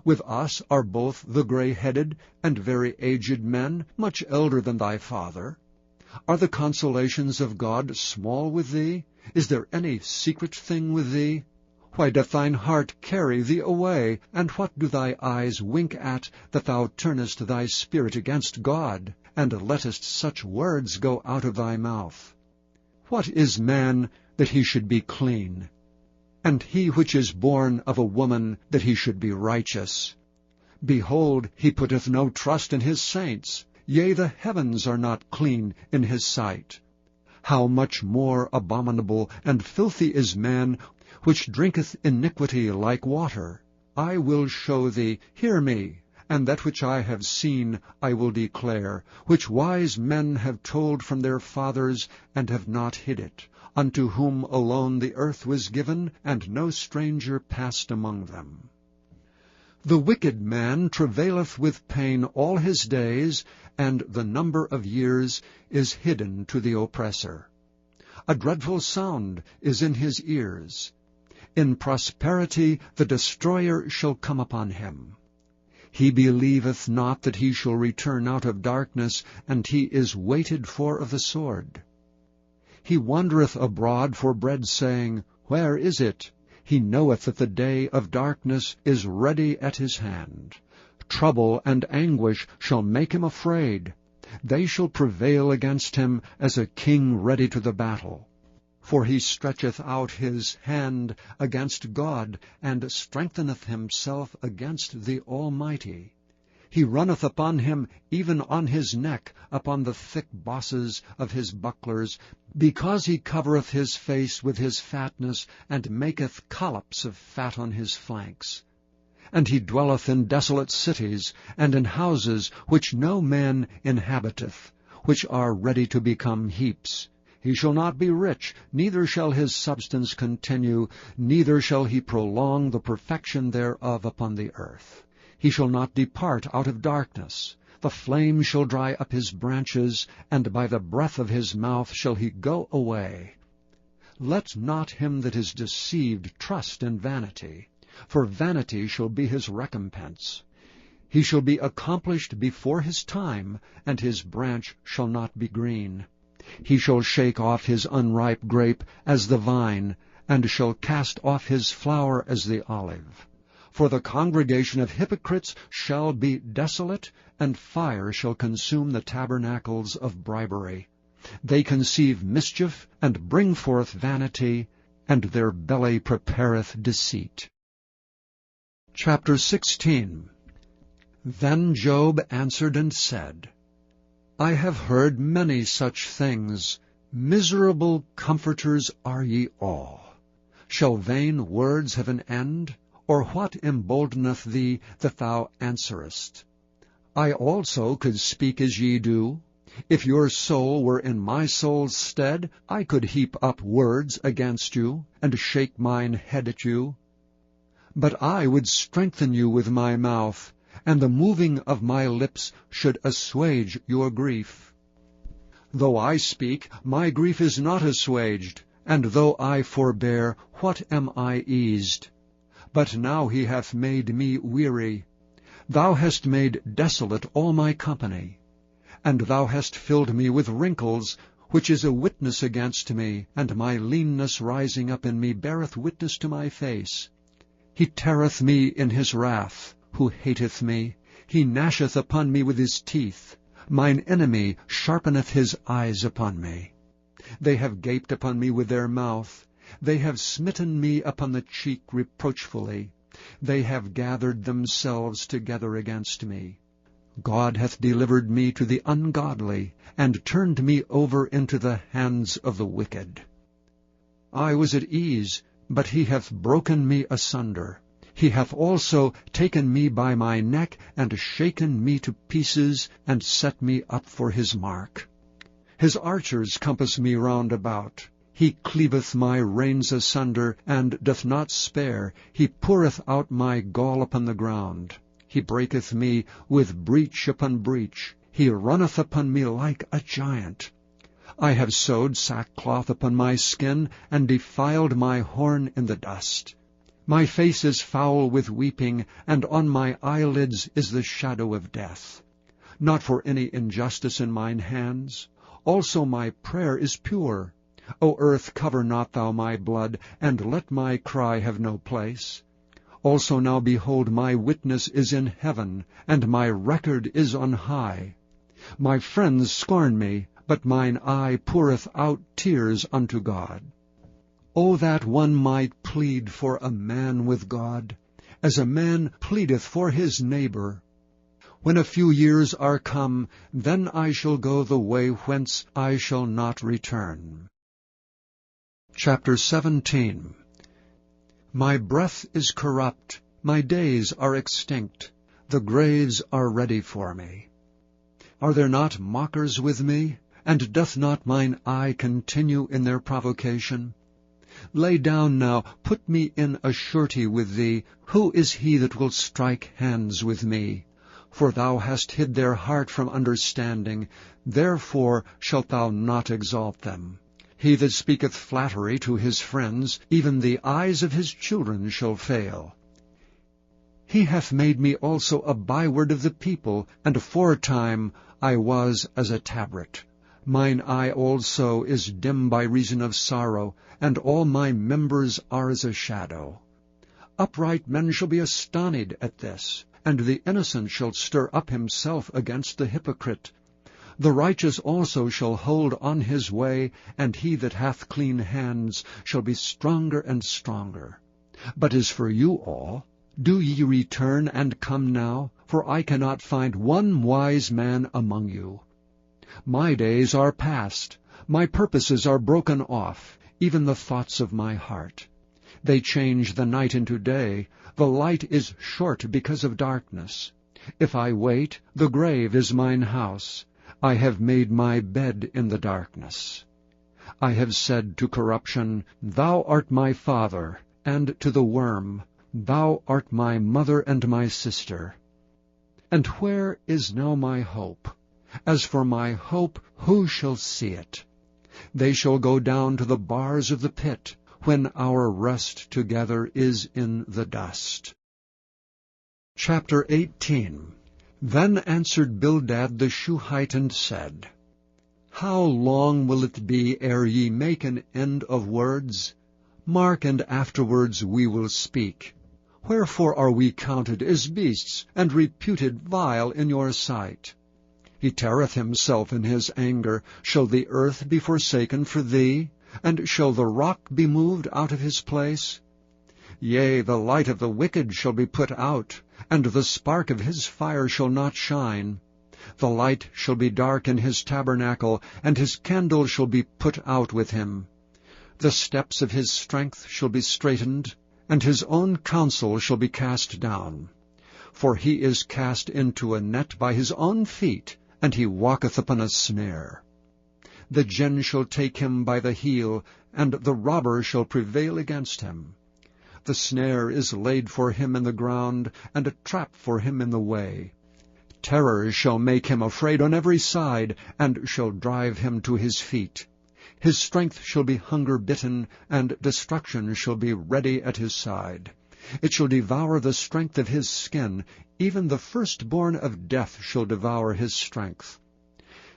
With us are both the grey-headed and very aged men, much elder than thy father. Are the consolations of God small with thee? Is there any secret thing with thee? Why doth thine heart carry thee away? And what do thy eyes wink at, that thou turnest thy spirit against God, and lettest such words go out of thy mouth? What is man, that he should be clean? And he which is born of a woman, that he should be righteous? Behold, he putteth no trust in his saints. Yea, the heavens are not clean in his sight. How much more abominable and filthy is man, which drinketh iniquity like water? I will show thee, hear me, and that which I have seen I will declare, which wise men have told from their fathers, and have not hid it, unto whom alone the earth was given, and no stranger passed among them. The wicked man travaileth with pain all his days, and the number of years is hidden to the oppressor. A dreadful sound is in his ears. In prosperity the destroyer shall come upon him. He believeth not that he shall return out of darkness, and he is waited for of the sword. He wandereth abroad for bread, saying, Where is it? He knoweth that the day of darkness is ready at his hand. Trouble and anguish shall make him afraid. They shall prevail against him as a king ready to the battle. For he stretcheth out his hand against God, and strengtheneth himself against the Almighty. He runneth upon him, even on his neck, upon the thick bosses of his bucklers, because he covereth his face with his fatness, and maketh collops of fat on his flanks. And he dwelleth in desolate cities, and in houses which no man inhabiteth, which are ready to become heaps. He shall not be rich, neither shall his substance continue, neither shall he prolong the perfection thereof upon the earth. He shall not depart out of darkness. The flame shall dry up his branches, and by the breath of his mouth shall he go away. Let not him that is deceived trust in vanity, for vanity shall be his recompense. He shall be accomplished before his time, and his branch shall not be green. He shall shake off his unripe grape as the vine, and shall cast off his flower as the olive. For the congregation of hypocrites shall be desolate, and fire shall consume the tabernacles of bribery. They conceive mischief, and bring forth vanity, and their belly prepareth deceit. Chapter 16. Then Job answered and said, I have heard many such things. Miserable comforters are ye all. Shall vain words have an end? Or what emboldeneth thee that thou answerest? I also could speak as ye do. If your soul were in my soul's stead, I could heap up words against you, and shake mine head at you. But I would strengthen you with my mouth, and the moving of my lips should assuage your grief. Though I speak, my grief is not assuaged, and though I forbear, what am I eased? But now he hath made me weary. Thou hast made desolate all my company, and thou hast filled me with wrinkles, which is a witness against me, and my leanness rising up in me beareth witness to my face. He teareth me in his wrath, who hateth me. He gnasheth upon me with his teeth. Mine enemy sharpeneth his eyes upon me. They have gaped upon me with their mouth. They have smitten me upon the cheek reproachfully. They have gathered themselves together against me. God hath delivered me to the ungodly, and turned me over into the hands of the wicked. I was at ease, but he hath broken me asunder. He hath also taken me by my neck, and shaken me to pieces, and set me up for his mark. His archers compass me round about. He cleaveth my reins asunder, and doth not spare. He poureth out my gall upon the ground. He breaketh me with breach upon breach. He runneth upon me like a giant. I have sewed sackcloth upon my skin, and defiled my horn in the dust. My face is foul with weeping, and on my eyelids is the shadow of death. Not for any injustice in mine hands. Also my prayer is pure. O earth, cover not thou my blood, and let my cry have no place. Also now behold, my witness is in heaven, and my record is on high. My friends scorn me, but mine eye poureth out tears unto God. O that one might plead for a man with God, as a man pleadeth for his neighbor. When a few years are come, then I shall go the way whence I shall not return. Chapter 17. My breath is corrupt, my days are extinct, the graves are ready for me. Are there not mockers with me, and doth not mine eye continue in their provocation? Lay down now, put me in a surety with thee. Who is he that will strike hands with me? For thou hast hid their heart from understanding, therefore shalt thou not exalt them. He that speaketh flattery to his friends, even the eyes of his children shall fail. He hath made me also a byword of the people, and aforetime I was as a tabret. Mine eye also is dim by reason of sorrow, and all my members are as a shadow. Upright men shall be astonished at this, and the innocent shall stir up himself against the hypocrite. The righteous also shall hold on his way, and he that hath clean hands shall be stronger and stronger. But as for you all, do ye return and come now, for I cannot find one wise man among you. My days are past, my purposes are broken off, even the thoughts of my heart. They change the night into day, the light is short because of darkness. If I wait, the grave is mine house. I have made my bed in the darkness. I have said to corruption, Thou art my father, and to the worm, Thou art my mother and my sister. And where is now my hope? As for my hope, who shall see it? They shall go down to the bars of the pit, when our rest together is in the dust. Chapter 18. Then answered Bildad the Shuhite and said, How long will it be ere ye make an end of words? Mark, and afterwards we will speak. Wherefore are we counted as beasts, and reputed vile in your sight? He teareth himself in his anger. Shall the earth be forsaken for thee? And shall the rock be moved out of his place? Yea, the light of the wicked shall be put out, and the spark of his fire shall not shine. The light shall be dark in his tabernacle, and his candle shall be put out with him. The steps of his strength shall be straitened, and his own counsel shall be cast down. For he is cast into a net by his own feet, and he walketh upon a snare. The gin shall take him by the heel, and the robber shall prevail against him. The snare is laid for him in the ground, and a trap for him in the way. Terror shall make him afraid on every side, and shall drive him to his feet. His strength shall be hunger-bitten, and destruction shall be ready at his side. It shall devour the strength of his skin, even the firstborn of death shall devour his strength.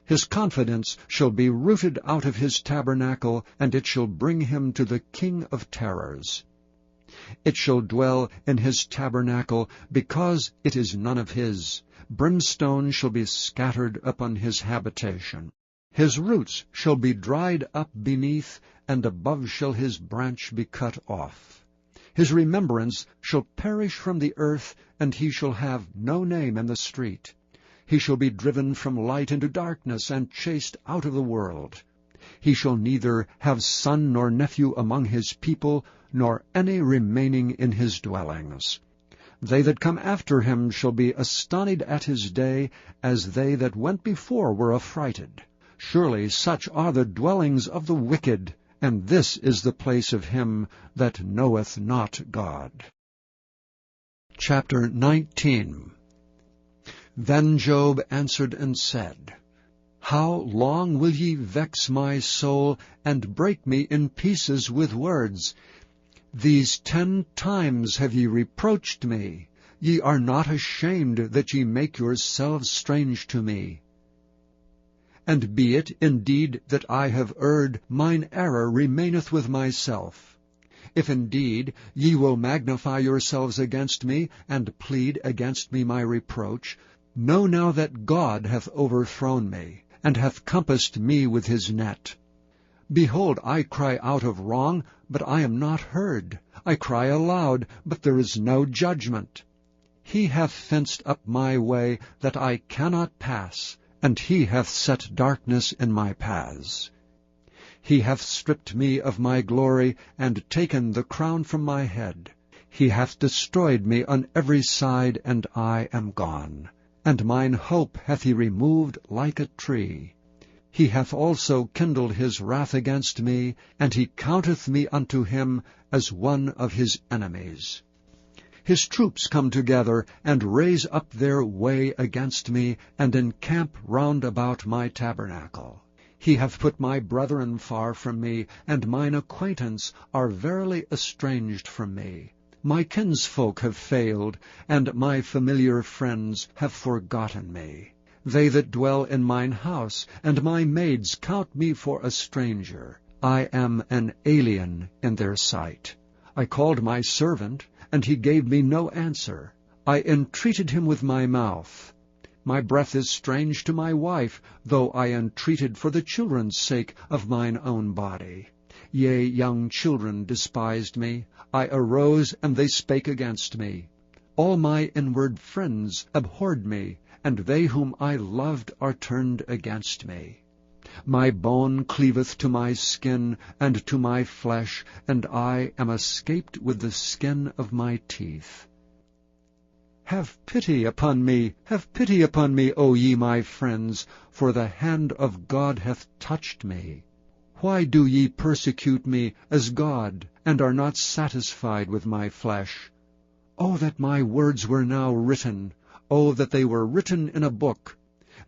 His confidence shall be rooted out of his tabernacle, and it shall bring him to the king of terrors. It shall dwell in his tabernacle, because it is none of his. Brimstone shall be scattered upon his habitation. His roots shall be dried up beneath, and above shall his branch be cut off. His remembrance shall perish from the earth, and he shall have no name in the street. He shall be driven from light into darkness, and chased out of the world. He shall neither have son nor nephew among his people, nor any remaining in his dwellings. They that come after him shall be astonished at his day, as they that went before were affrighted. Surely such are the dwellings of the wicked, and this is the place of him that knoweth not God. Chapter 19. Then Job answered and said, How long will ye vex my soul, and break me in pieces with words? These 10 times have ye reproached me. Ye are not ashamed that ye make yourselves strange to me. And be it indeed that I have erred, mine error remaineth with myself. If indeed ye will magnify yourselves against me, and plead against me my reproach, know now that God hath overthrown me, and hath compassed me with his net. Behold, I cry out of wrong, but I am not heard. I cry aloud, but there is no judgment. He hath fenced up my way, that I cannot pass, and he hath set darkness in my paths. He hath stripped me of my glory, and taken the crown from my head. He hath destroyed me on every side, and I am gone. And mine hope hath he removed like a tree. He hath also kindled his wrath against me, and he counteth me unto him as one of his enemies. His troops come together, and raise up their way against me, and encamp round about my tabernacle. He hath put my brethren far from me, and mine acquaintance are verily estranged from me. My kinsfolk have failed, and my familiar friends have forgotten me. They that dwell in mine house, and my maids count me for a stranger. I am an alien in their sight. I called my servant, and he gave me no answer. I entreated him with my mouth. My breath is strange to my wife, though I entreated for the children's sake of mine own body. Yea, young children despised me. I arose, and they spake against me. All my inward friends abhorred me, and they whom I loved are turned against me. My bone cleaveth to my skin, and to my flesh, and I am escaped with the skin of my teeth. Have pity upon me, O ye my friends, for the hand of God hath touched me. Why do ye persecute me as God, and are not satisfied with my flesh? O that my words were now written! O that they were written in a book,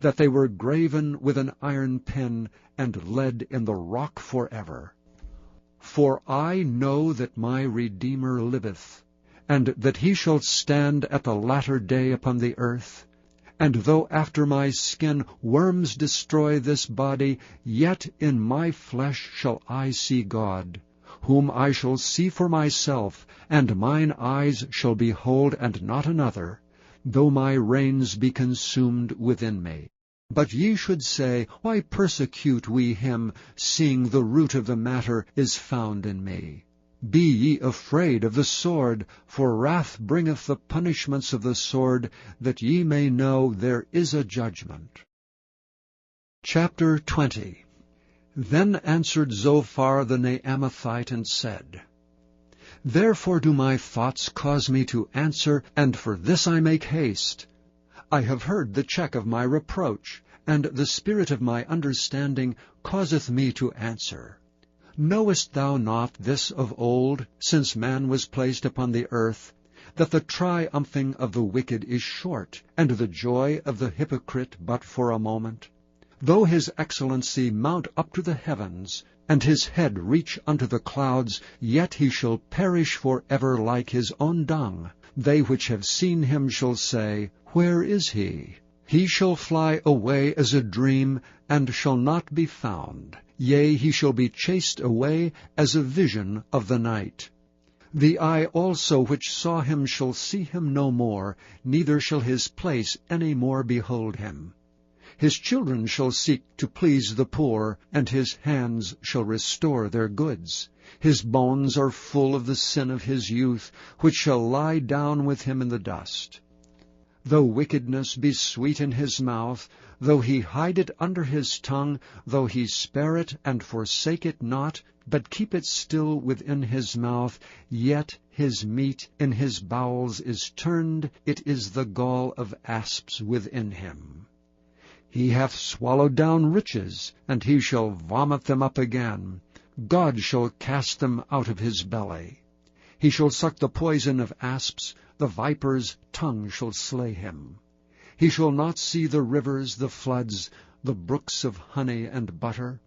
that they were graven with an iron pen, and laid in the rock forever. For I know that my Redeemer liveth, and that he shall stand at the latter day upon the earth. And though after my skin worms destroy this body, yet in my flesh shall I see God, whom I shall see for myself, and mine eyes shall behold and not another, though my reins be consumed within me. But ye should say, Why persecute we him, seeing the root of the matter is found in me? Be ye afraid of the sword, for wrath bringeth the punishments of the sword, that ye may know there is a judgment. Chapter 20. Then answered Zophar the Naamathite, and said, Therefore do my thoughts cause me to answer, and for this I make haste. I have heard the check of my reproach, and the spirit of my understanding causeth me to answer. Knowest thou not this of old, since man was placed upon the earth, that the triumphing of the wicked is short, and the joy of the hypocrite but for a moment? Though his excellency mount up to the heavens, and his head reach unto the clouds, yet he shall perish for ever like his own dung. They which have seen him shall say, Where is he? He shall fly away as a dream, and shall not be found. Yea, he shall be chased away as a vision of the night. The eye also which saw him shall see him no more, neither shall his place any more behold him. His children shall seek to please the poor, and his hands shall restore their goods. His bones are full of the sin of his youth, which shall lie down with him in the dust. Though wickedness be sweet in his mouth, though he hide it under his tongue, though he spare it and forsake it not, but keep it still within his mouth, yet his meat in his bowels is turned, it is the gall of asps within him. He hath swallowed down riches, and he shall vomit them up again. God shall cast them out of his belly. He shall suck the poison of asps, the viper's tongue shall slay him. He shall not see the rivers, the floods, the brooks of honey and butter.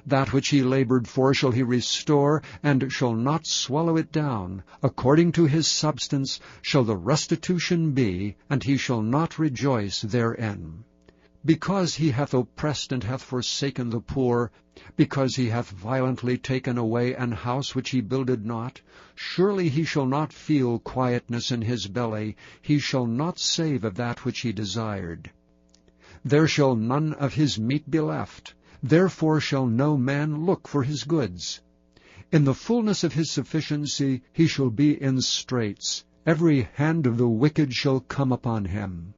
That which he labored for shall he restore, and shall not swallow it down. According to his substance shall the restitution be, and he shall not rejoice therein. Because he hath oppressed and hath forsaken the poor, because he hath violently taken away an house which he builded not, surely he shall not feel quietness in his belly, he shall not save of that which he desired. There shall none of his meat be left, therefore shall no man look for his goods. In the fullness of his sufficiency he shall be in straits, every hand of the wicked shall come upon him.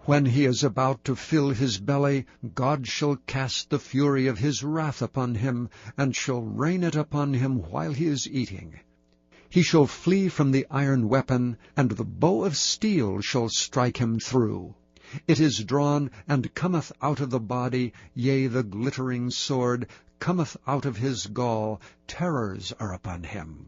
When he is about to fill his belly, God shall cast the fury of his wrath upon him, and shall rain it upon him while he is eating. He shall flee from the iron weapon, and the bow of steel shall strike him through. It is drawn, and cometh out of the body, yea, the glittering sword cometh out of his gall, terrors are upon him.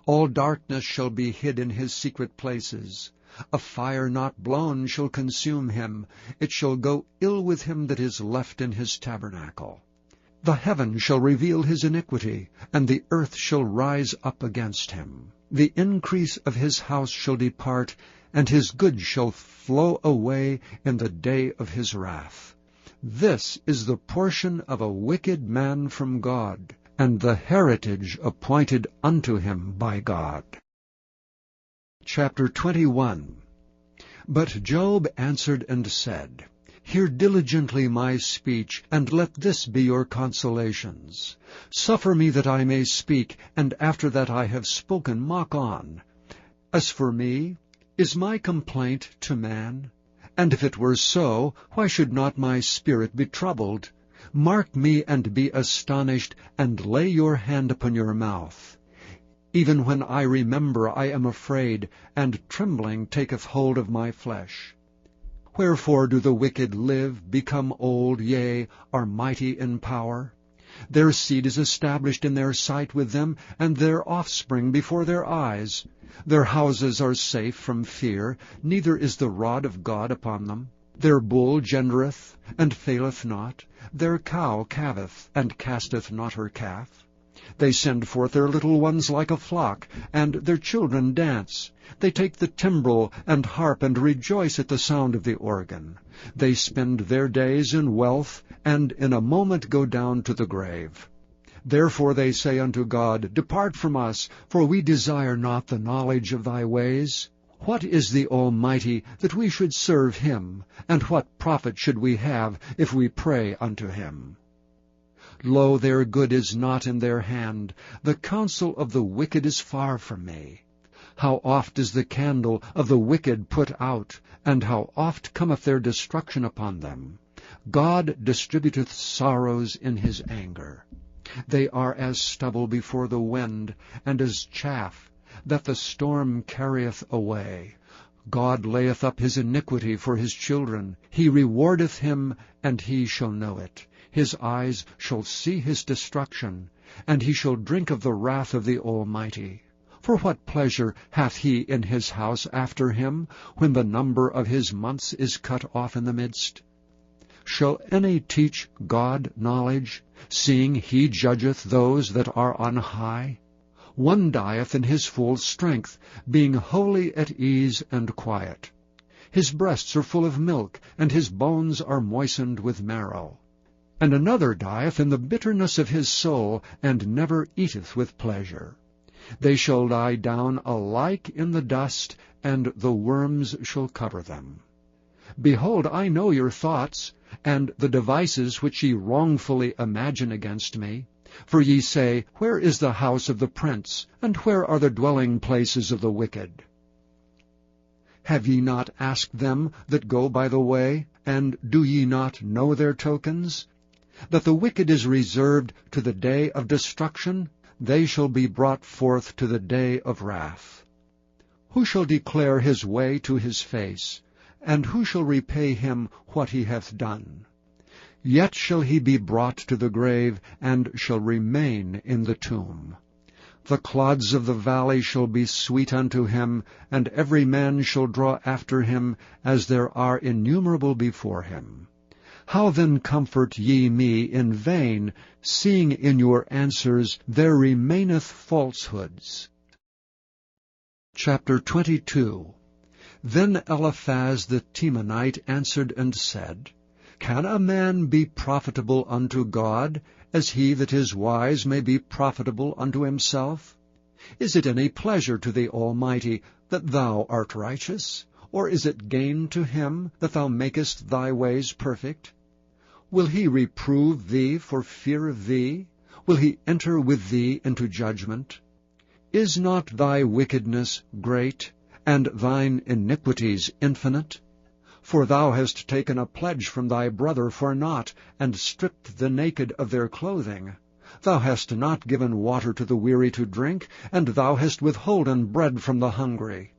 All darkness shall be hid in his secret places. A fire not blown shall consume him. It shall go ill with him that is left in his tabernacle. The heaven shall reveal his iniquity, and the earth shall rise up against him. The increase of his house shall depart, and his goods shall flow away in the day of his wrath. This is the portion of a wicked man from God, and the heritage appointed unto him by God. Chapter 21. But Job answered and said, Hear diligently my speech, and let this be your consolations. Suffer me that I may speak, and after that I have spoken, mock on. As for me, is my complaint to man? And if it were so, why should not my spirit be troubled? Mark me and be astonished, and lay your hand upon your mouth. Even when I remember, I am afraid, and trembling taketh hold of my flesh. Wherefore do the wicked live, become old, yea, are mighty in power? Their seed is established in their sight with them, and their offspring before their eyes. Their houses are safe from fear, neither is the rod of God upon them. Their bull gendereth, and faileth not. Their cow calveth, and casteth not her calf. They send forth their little ones like a flock, and their children dance. They take the timbrel and harp, and rejoice at the sound of the organ. They spend their days in wealth, and in a moment go down to the grave. Therefore they say unto God, Depart from us, for we desire not the knowledge of thy ways. What is the Almighty, that we should serve him? And what profit should we have, if we pray unto him? Lo, their good is not in their hand. The counsel of the wicked is far from me. How oft is the candle of the wicked put out, and how oft cometh their destruction upon them. God distributeth sorrows in his anger. They are as stubble before the wind, and as chaff that the storm carrieth away. God layeth up his iniquity for his children. He rewardeth him, and he shall know it. His eyes shall see his destruction, and he shall drink of the wrath of the Almighty. For what pleasure hath he in his house after him, when the number of his months is cut off in the midst? Shall any teach God knowledge, seeing he judgeth those that are on high? One dieth in his full strength, being wholly at ease and quiet. His breasts are full of milk, and his bones are moistened with marrow. And another dieth in the bitterness of his soul, and never eateth with pleasure. They shall lie down alike in the dust, and the worms shall cover them. Behold, I know your thoughts, and the devices which ye wrongfully imagine against me. For ye say, Where is the house of the prince, and where are the dwelling places of the wicked? Have ye not asked them that go by the way, and do ye not know their tokens? That the wicked is reserved to the day of destruction, they shall be brought forth to the day of wrath. Who shall declare his way to his face, and who shall repay him what he hath done? Yet shall he be brought to the grave, and shall remain in the tomb. The clods of the valley shall be sweet unto him, and every man shall draw after him, as there are innumerable before him. How then comfort ye me in vain, seeing in your answers there remaineth falsehoods? Chapter 22. Then Eliphaz the Temanite answered and said, Can a man be profitable unto God, as he that is wise may be profitable unto himself? Is it any pleasure to the Almighty that thou art righteous? Or is it gain to him that thou makest thy ways perfect? Will he reprove thee for fear of thee? Will he enter with thee into judgment? Is not thy wickedness great, and thine iniquities infinite? For thou hast taken a pledge from thy brother for naught, and stripped the naked of their clothing. Thou hast not given water to the weary to drink, and thou hast withholden bread from the hungry.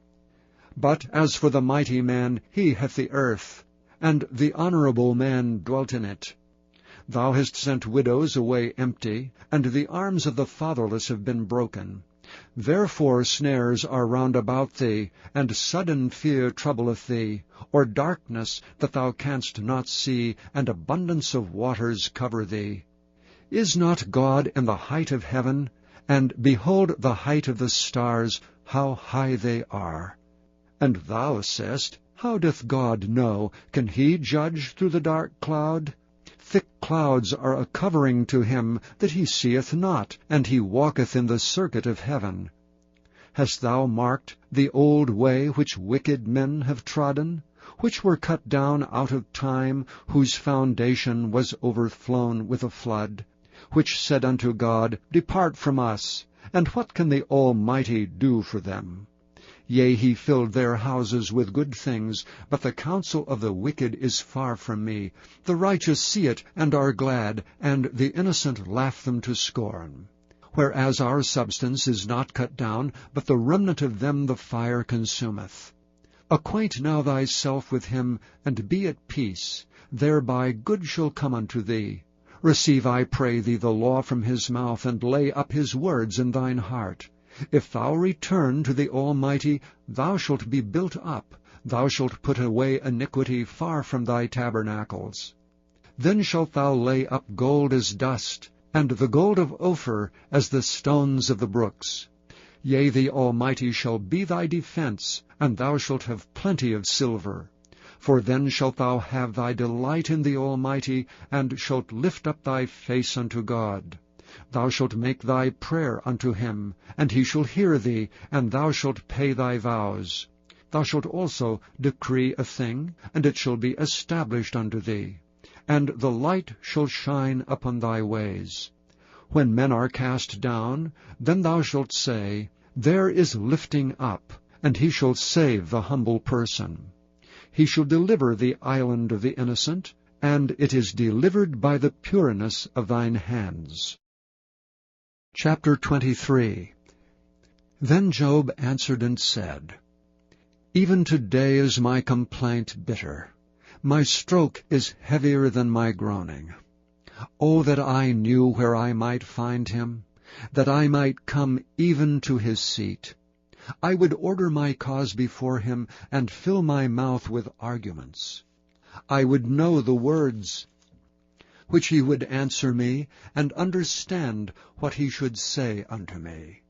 But as for the mighty man, he hath the earth, and the honorable man dwelt in it. Thou hast sent widows away empty, and the arms of the fatherless have been broken. Therefore snares are round about thee, and sudden fear troubleth thee, or darkness that thou canst not see, and abundance of waters cover thee. Is not God in the height of heaven? And behold the height of the stars, how high they are. And thou sayest, How doth God know? Can he judge through the dark cloud? Thick clouds are a covering to him that he seeth not, and he walketh in the circuit of heaven. Hast thou marked the old way which wicked men have trodden? which were cut down out of time, whose foundation was overflown with a flood, which said unto God, Depart from us, and what can the Almighty do for them? Yea, he filled their houses with good things, but the counsel of the wicked is far from me. The righteous see it, and are glad, and the innocent laugh them to scorn. Whereas our substance is not cut down, but the remnant of them the fire consumeth. Acquaint now thyself with him, and be at peace. Thereby good shall come unto thee. Receive, I pray thee, the law from his mouth, and lay up his words in thine heart. If thou return to the Almighty, thou shalt be built up. Thou shalt put away iniquity far from thy tabernacles. Then shalt thou lay up gold as dust, and the gold of Ophir as the stones of the brooks. Yea, the Almighty shall be thy defense, and thou shalt have plenty of silver. For then shalt thou have thy delight in the Almighty, and shalt lift up thy face unto God. Thou shalt make thy prayer unto him, and he shall hear thee, and thou shalt pay thy vows. Thou shalt also decree a thing, and it shall be established unto thee. And the light shall shine upon thy ways. When men are cast down, then thou shalt say, There is lifting up, and he shall save the humble person. He shall deliver the island of the innocent, and it is delivered by the pureness of thine hands. Chapter 23. Then Job answered and said, Even today is my complaint bitter. My stroke is heavier than my groaning. O that I knew where I might find him, that I might come even to his seat. I would order my cause before him, and fill my mouth with arguments. I would know the words which he would answer me, and understand what he should say unto me.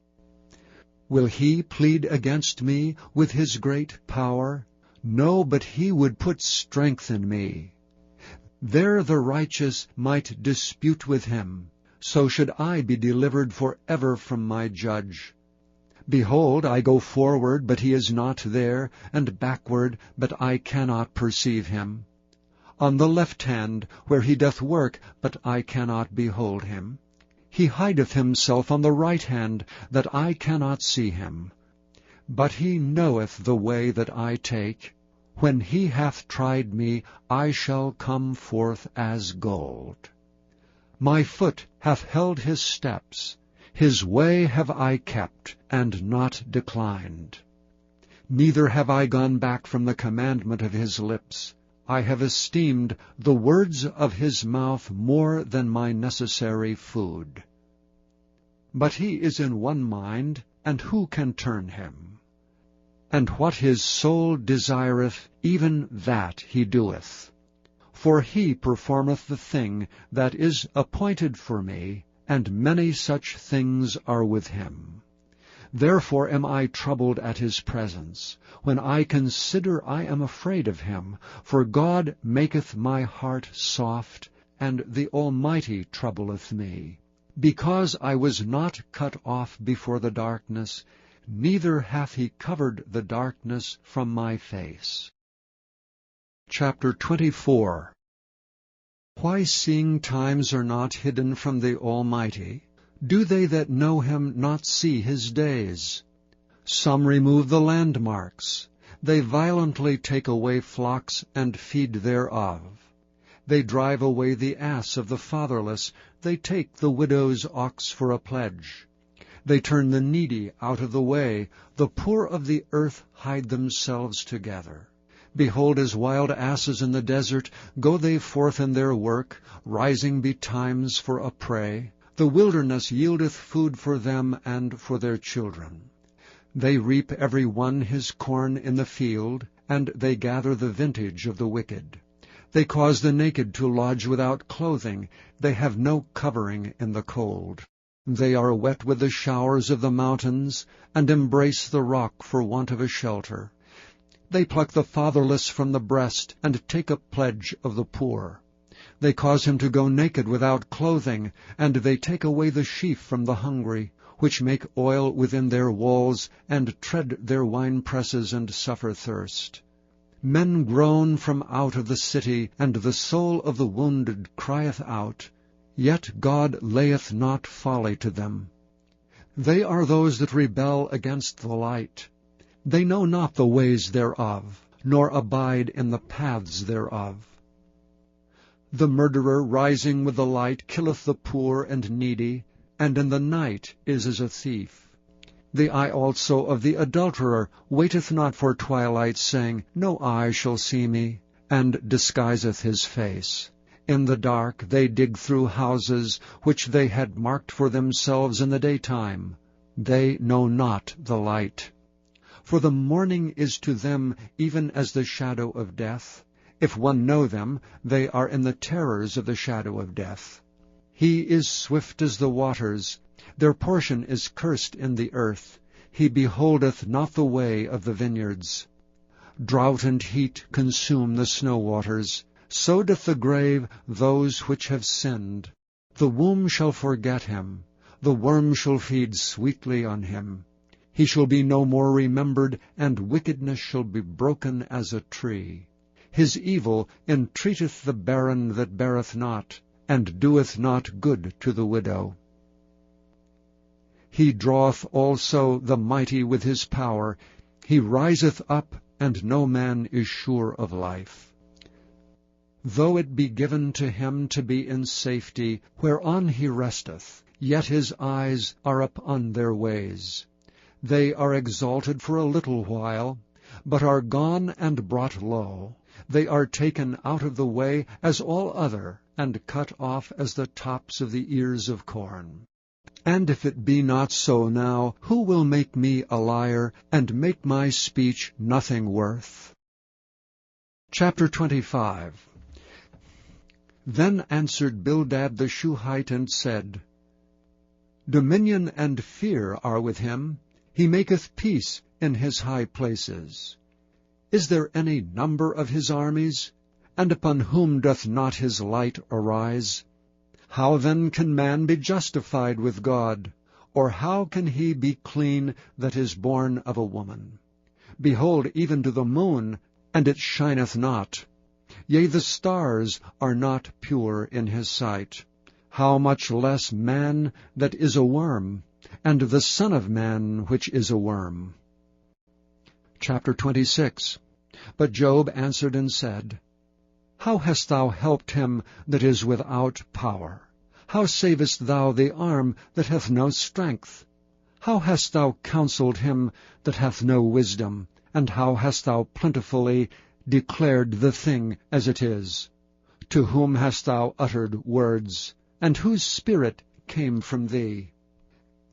Will he plead against me with his great power? No, but he would put strength in me. There the righteous might dispute with him, so should I be delivered forever from my judge. Behold, I go forward, but he is not there, and backward, but I cannot perceive him. On the left hand, where he doth work, but I cannot behold him. He hideth himself on the right hand, that I cannot see him. But he knoweth the way that I take. When he hath tried me, I shall come forth as gold. My foot hath held his steps. His way have I kept, and not declined. Neither have I gone back from the commandment of his lips. I have esteemed the words of his mouth more than my necessary food. But he is in one mind, and who can turn him? And what his soul desireth, even that he doeth. For he performeth the thing that is appointed for me, and many such things are with him. Therefore am I troubled at his presence. When I consider, I am afraid of him. For God maketh my heart soft, and the Almighty troubleth me. Because I was not cut off before the darkness, neither hath he covered the darkness from my face. Chapter 24. Why, seeing times are not hidden from the Almighty, do they that know him not see his days? Some remove the landmarks. They violently take away flocks and feed thereof. They drive away the ass of the fatherless. They take the widow's ox for a pledge. They turn the needy out of the way. The poor of the earth hide themselves together. Behold, as wild asses in the desert, go they forth in their work, rising betimes for a prey. The wilderness yieldeth food for them and for their children. They reap every one his corn in the field, and they gather the vintage of the wicked. They cause the naked to lodge without clothing. They have no covering in the cold. They are wet with the showers of the mountains, and embrace the rock for want of a shelter. They pluck the fatherless from the breast, and take a pledge of the poor. They cause him to go naked without clothing, and they take away the sheaf from the hungry, which make oil within their walls, and tread their winepresses, and suffer thirst. Men groan from out of the city, and the soul of the wounded crieth out. Yet God layeth not folly to them. They are those that rebel against the light. They know not the ways thereof, nor abide in the paths thereof. The murderer rising with the light killeth the poor and needy, and in the night is as a thief. The eye also of the adulterer waiteth not for twilight, saying, No eye shall see me, and disguiseth his face. In the dark they dig through houses, which they had marked for themselves in the daytime. They know not the light. For the morning is to them even as the shadow of death. If one know them, they are in the terrors of the shadow of death. He is swift as the waters. Their portion is cursed in the earth. He beholdeth not the way of the vineyards. Drought and heat consume the snow waters. So doth the grave those which have sinned. The womb shall forget him. The worm shall feed sweetly on him. He shall be no more remembered, and wickedness shall be broken as a tree. His evil entreateth the barren that beareth not, and doeth not good to the widow. He draweth also the mighty with his power. He riseth up, and no man is sure of life. Though it be given to him to be in safety, whereon he resteth, yet his eyes are upon their ways. They are exalted for a little while, but are gone and brought low. They are taken out of the way as all other, and cut off as the tops of the ears of corn. And if it be not so now, who will make me a liar, and make my speech nothing worth? Chapter 25. Then answered Bildad the Shuhite, and said, Dominion and fear are with him. He maketh peace in his high places. Is there any number of his armies? And upon whom doth not his light arise? How then can man be justified with God? Or how can he be clean that is born of a woman? Behold, even to the moon, and it shineth not. Yea, the stars are not pure in his sight. How much less man that is a worm, and the Son of Man which is a worm? Chapter 26. But Job answered and said, How hast thou helped him that is without power? How savest thou the arm that hath no strength? How hast thou counselled him that hath no wisdom? And how hast thou plentifully declared the thing as it is? To whom hast thou uttered words? And whose spirit came from thee?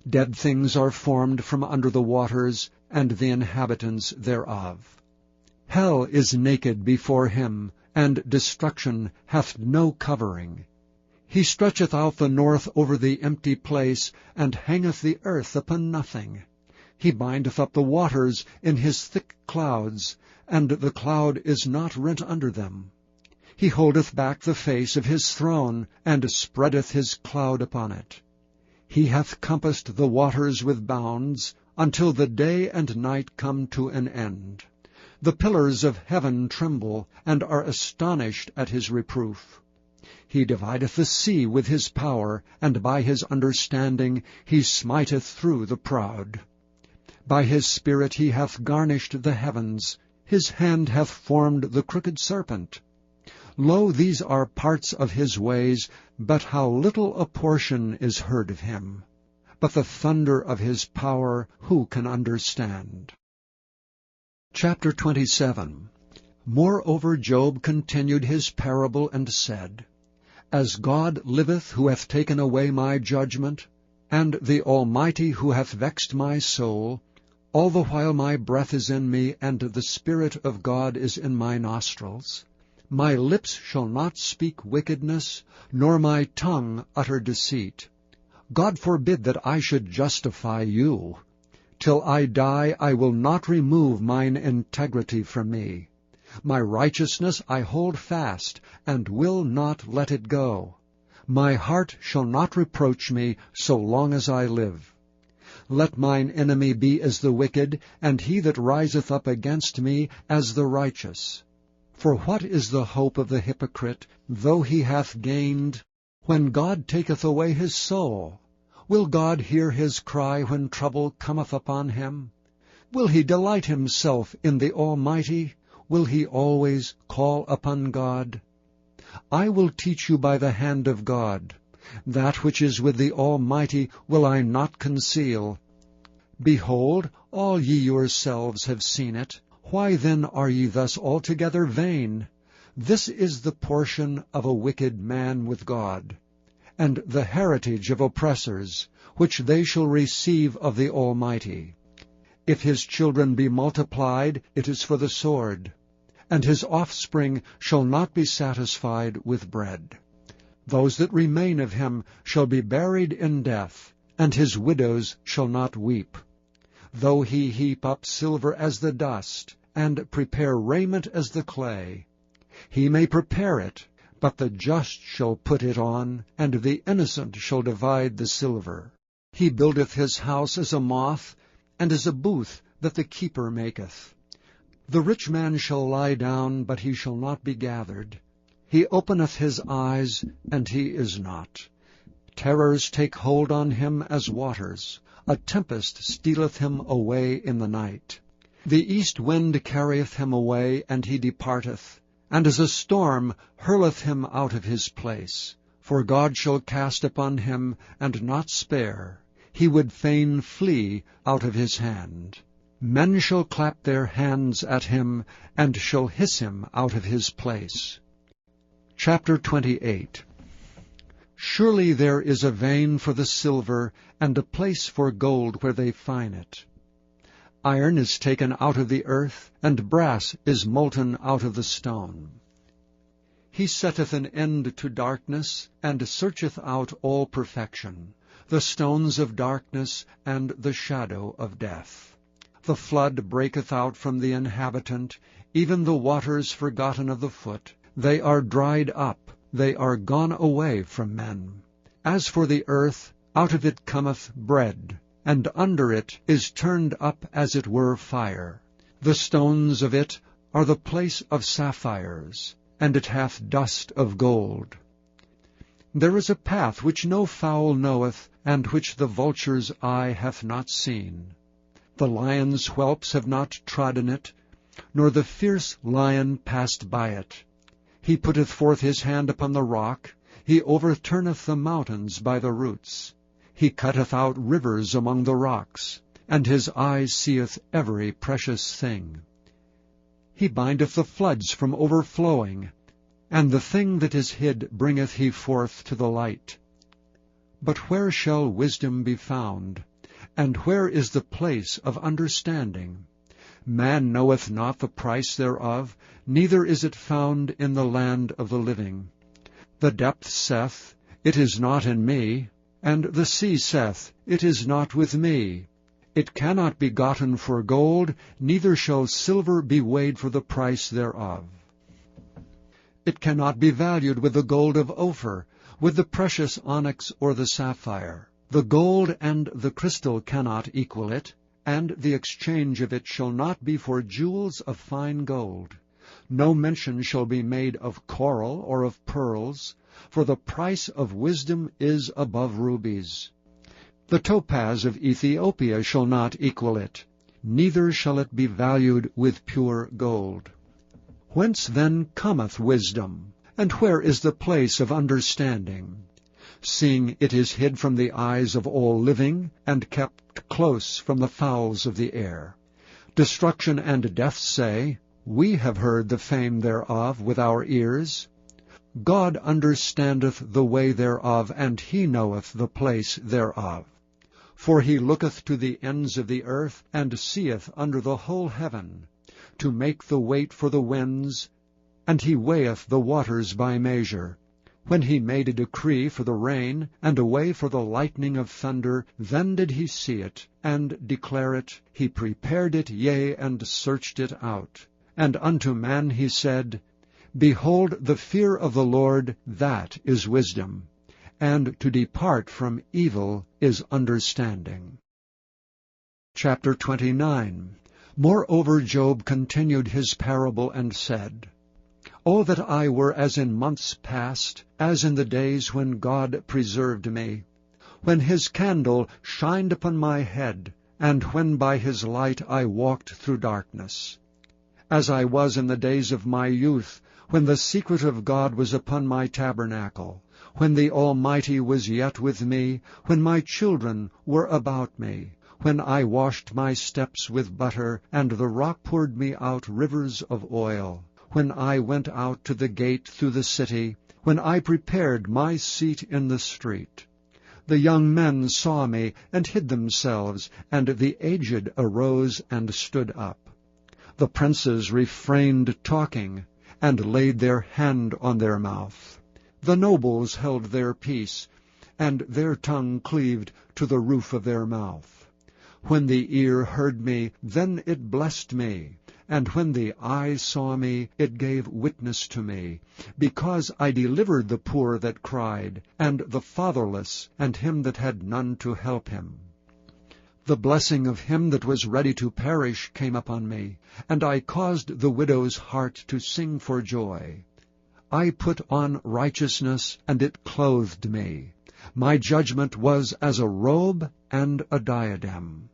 Dead things are formed from under the waters, and the inhabitants thereof. Hell is naked before him, and destruction hath no covering. He stretcheth out the north over the empty place, and hangeth the earth upon nothing. He bindeth up the waters in his thick clouds, and the cloud is not rent under them. He holdeth back the face of his throne, and spreadeth his cloud upon it. He hath compassed the waters with bounds, until the day and night come to an end. The pillars of heaven tremble, and are astonished at his reproof. He divideth the sea with his power, and by his understanding he smiteth through the proud. By his spirit he hath garnished the heavens. His hand hath formed the crooked serpent. Lo, these are parts of his ways, but how little a portion is heard of him. But the thunder of his power who can understand? Chapter 27. Moreover Job continued his parable, and said, As God liveth, who hath taken away my judgment, and the Almighty who hath vexed my soul, all the while my breath is in me, and the Spirit of God is in my nostrils, my lips shall not speak wickedness, nor my tongue utter deceit. God forbid that I should justify you. Till I die I will not remove mine integrity from me. My righteousness I hold fast, and will not let it go. My heart shall not reproach me so long as I live. Let mine enemy be as the wicked, and he that riseth up against me as the righteous. For what is the hope of the hypocrite, though he hath gained, when God taketh away his soul? Will God hear his cry when trouble cometh upon him? Will he delight himself in the Almighty? Will he always call upon God? I will teach you by the hand of God. That which is with the Almighty will I not conceal. Behold, all ye yourselves have seen it. Why then are ye thus altogether vain? This is the portion of a wicked man with God, and the heritage of oppressors, which they shall receive of the Almighty. If his children be multiplied, it is for the sword, and his offspring shall not be satisfied with bread. Those that remain of him shall be buried in death, and his widows shall not weep. Though he heap up silver as the dust, and prepare raiment as the clay, he may prepare it, but the just shall put it on, and the innocent shall divide the silver. He buildeth his house as a moth, and as a booth that the keeper maketh. The rich man shall lie down, but he shall not be gathered. He openeth his eyes, and he is not. Terrors take hold on him as waters. A tempest stealeth him away in the night. The east wind carrieth him away, and he departeth, and as a storm hurleth him out of his place. For God shall cast upon him, and not spare. He would fain flee out of his hand. Men shall clap their hands at him, and shall hiss him out of his place. Chapter 28. Surely there is a vein for the silver, and a place for gold where they fine it. Iron is taken out of the earth, and brass is molten out of the stone. He setteth an end to darkness, and searcheth out all perfection, the stones of darkness and the shadow of death. The flood breaketh out from the inhabitant, even the waters forgotten of the foot. They are dried up, they are gone away from men. As for the earth, out of it cometh bread, and under it is turned up as it were fire. The stones of it are the place of sapphires, and it hath dust of gold. There is a path which no fowl knoweth, and which the vulture's eye hath not seen. The lion's whelps have not trodden it, nor the fierce lion passed by it. He putteth forth his hand upon the rock, he overturneth the mountains by the roots. He cutteth out rivers among the rocks, and his eye seeth every precious thing. He bindeth the floods from overflowing, and the thing that is hid bringeth he forth to the light. But where shall wisdom be found? And where is the place of understanding? Man knoweth not the price thereof, neither is it found in the land of the living. The depth saith, It is not in me, and the sea saith, It is not with me. It cannot be gotten for gold, neither shall silver be weighed for the price thereof. It cannot be valued with the gold of Ophir, with the precious onyx or the sapphire. The gold and the crystal cannot equal it, and the exchange of it shall not be for jewels of fine gold. No mention shall be made of coral or of pearls, for the price of wisdom is above rubies. The topaz of Ethiopia shall not equal it, neither shall it be valued with pure gold. Whence then cometh wisdom, and where is the place of understanding? Seeing it is hid from the eyes of all living, and kept close from the fowls of the air. Destruction and death say, We have heard the fame thereof with our ears. God understandeth the way thereof, and he knoweth the place thereof. For he looketh to the ends of the earth, and seeth under the whole heaven, to make the weight for the winds, and he weigheth the waters by measure. When he made a decree for the rain, and a way for the lightning of thunder, then did he see it, and declare it. He prepared it, yea, and searched it out. And unto man he said, Behold, the fear of the Lord, that is wisdom, and to depart from evil is understanding. Chapter 29. Moreover Job continued his parable and said, O that I were as in months past, as in the days when God preserved me, when his candle shined upon my head, and when by his light I walked through darkness. As I was in the days of my youth, when the secret of God was upon my tabernacle, when the Almighty was yet with me, when my children were about me, when I washed my steps with butter, and the rock poured me out rivers of oil, when I went out to the gate through the city, when I prepared my seat in the street. The young men saw me and hid themselves, and the aged arose and stood up. The princes refrained talking, and laid their hand on their mouth. The nobles held their peace, and their tongue cleaved to the roof of their mouth. When the ear heard me, then it blessed me, and when the eye saw me, it gave witness to me, because I delivered the poor that cried, and the fatherless, and him that had none to help him. The blessing of him that was ready to perish came upon me, and I caused the widow's heart to sing for joy. I put on righteousness, and it clothed me. My judgment was as a robe and a diadem.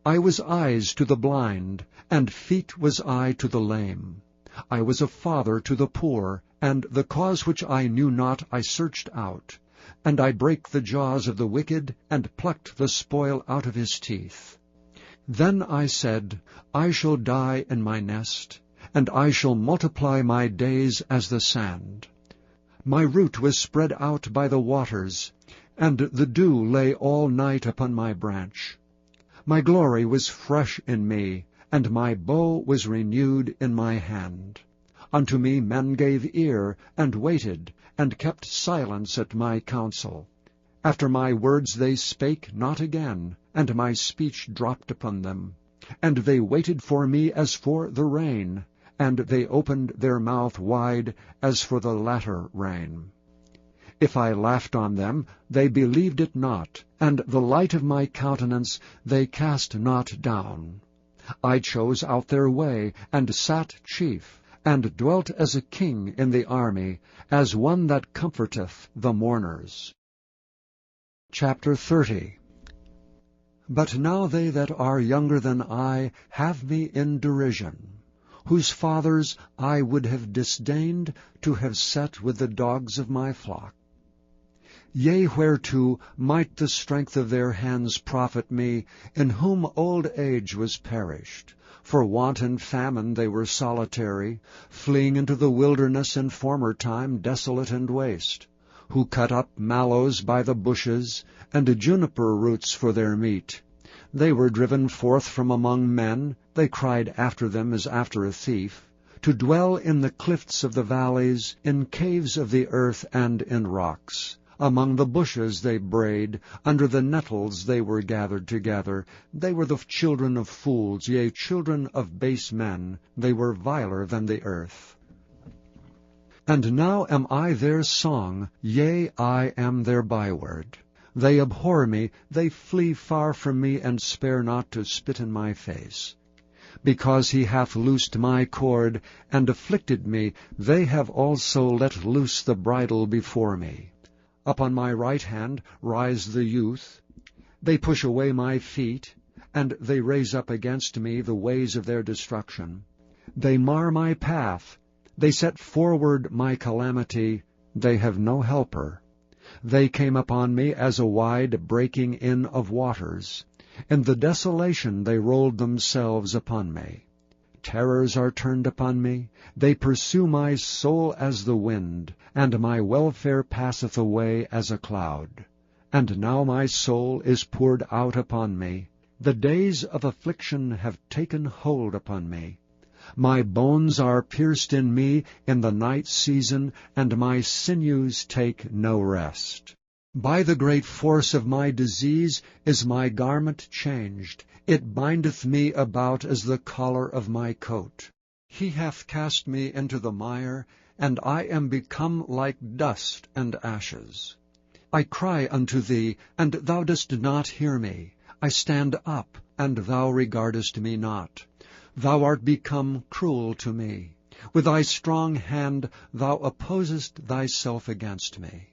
I was eyes to the blind, and feet was I to the lame. I was a father to the poor, and the cause which I knew not I searched out. And I brake the jaws of the wicked, and plucked the spoil out of his teeth. Then I said, I shall die in my nest, and I shall multiply my days as the sand. My root was spread out by the waters, and the dew lay all night upon my branch. My glory was fresh in me, and my bow was renewed in my hand. Unto me men gave ear, and waited, and kept silence at my counsel. After my words they spake not again, and my speech dropped upon them. And they waited for me as for the rain, and they opened their mouth wide as for the latter rain. If I laughed on them, they believed it not, and the light of my countenance they cast not down. I chose out their way, and sat chief, and dwelt as a king in the army, as one that comforteth the mourners. Chapter 30. But now they that are younger than I have me in derision, whose fathers I would have disdained to have set with the dogs of my flock. Yea, whereto might the strength of their hands profit me, in whom old age was perished? For want and famine they were solitary, fleeing into the wilderness in former time desolate and waste, who cut up mallows by the bushes, and juniper roots for their meat. They were driven forth from among men, they cried after them as after a thief, to dwell in the cliffs of the valleys, in caves of the earth, and in rocks. Among the bushes they brayed, under the nettles they were gathered together. They were the children of fools, yea, children of base men. They were viler than the earth. And now am I their song, yea, I am their byword. They abhor me, they flee far from me, and spare not to spit in my face. Because he hath loosed my cord, and afflicted me, they have also let loose the bridle before me. Upon my right hand rise the youth. They push away my feet, and they raise up against me the ways of their destruction. They mar my path. They set forward my calamity. They have no helper. They came upon me as a wide breaking in of waters. In the desolation they rolled themselves upon me. Terrors are turned upon me. They pursue my soul as the wind, and my welfare passeth away as a cloud. And now my soul is poured out upon me. The days of affliction have taken hold upon me. My bones are pierced in me in the night season, and my sinews take no rest. By the great force of my disease is my garment changed. It bindeth me about as the collar of my coat. He hath cast me into the mire, and I am become like dust and ashes. I cry unto thee, and thou dost not hear me. I stand up, and thou regardest me not. Thou art become cruel to me. With thy strong hand thou opposest thyself against me.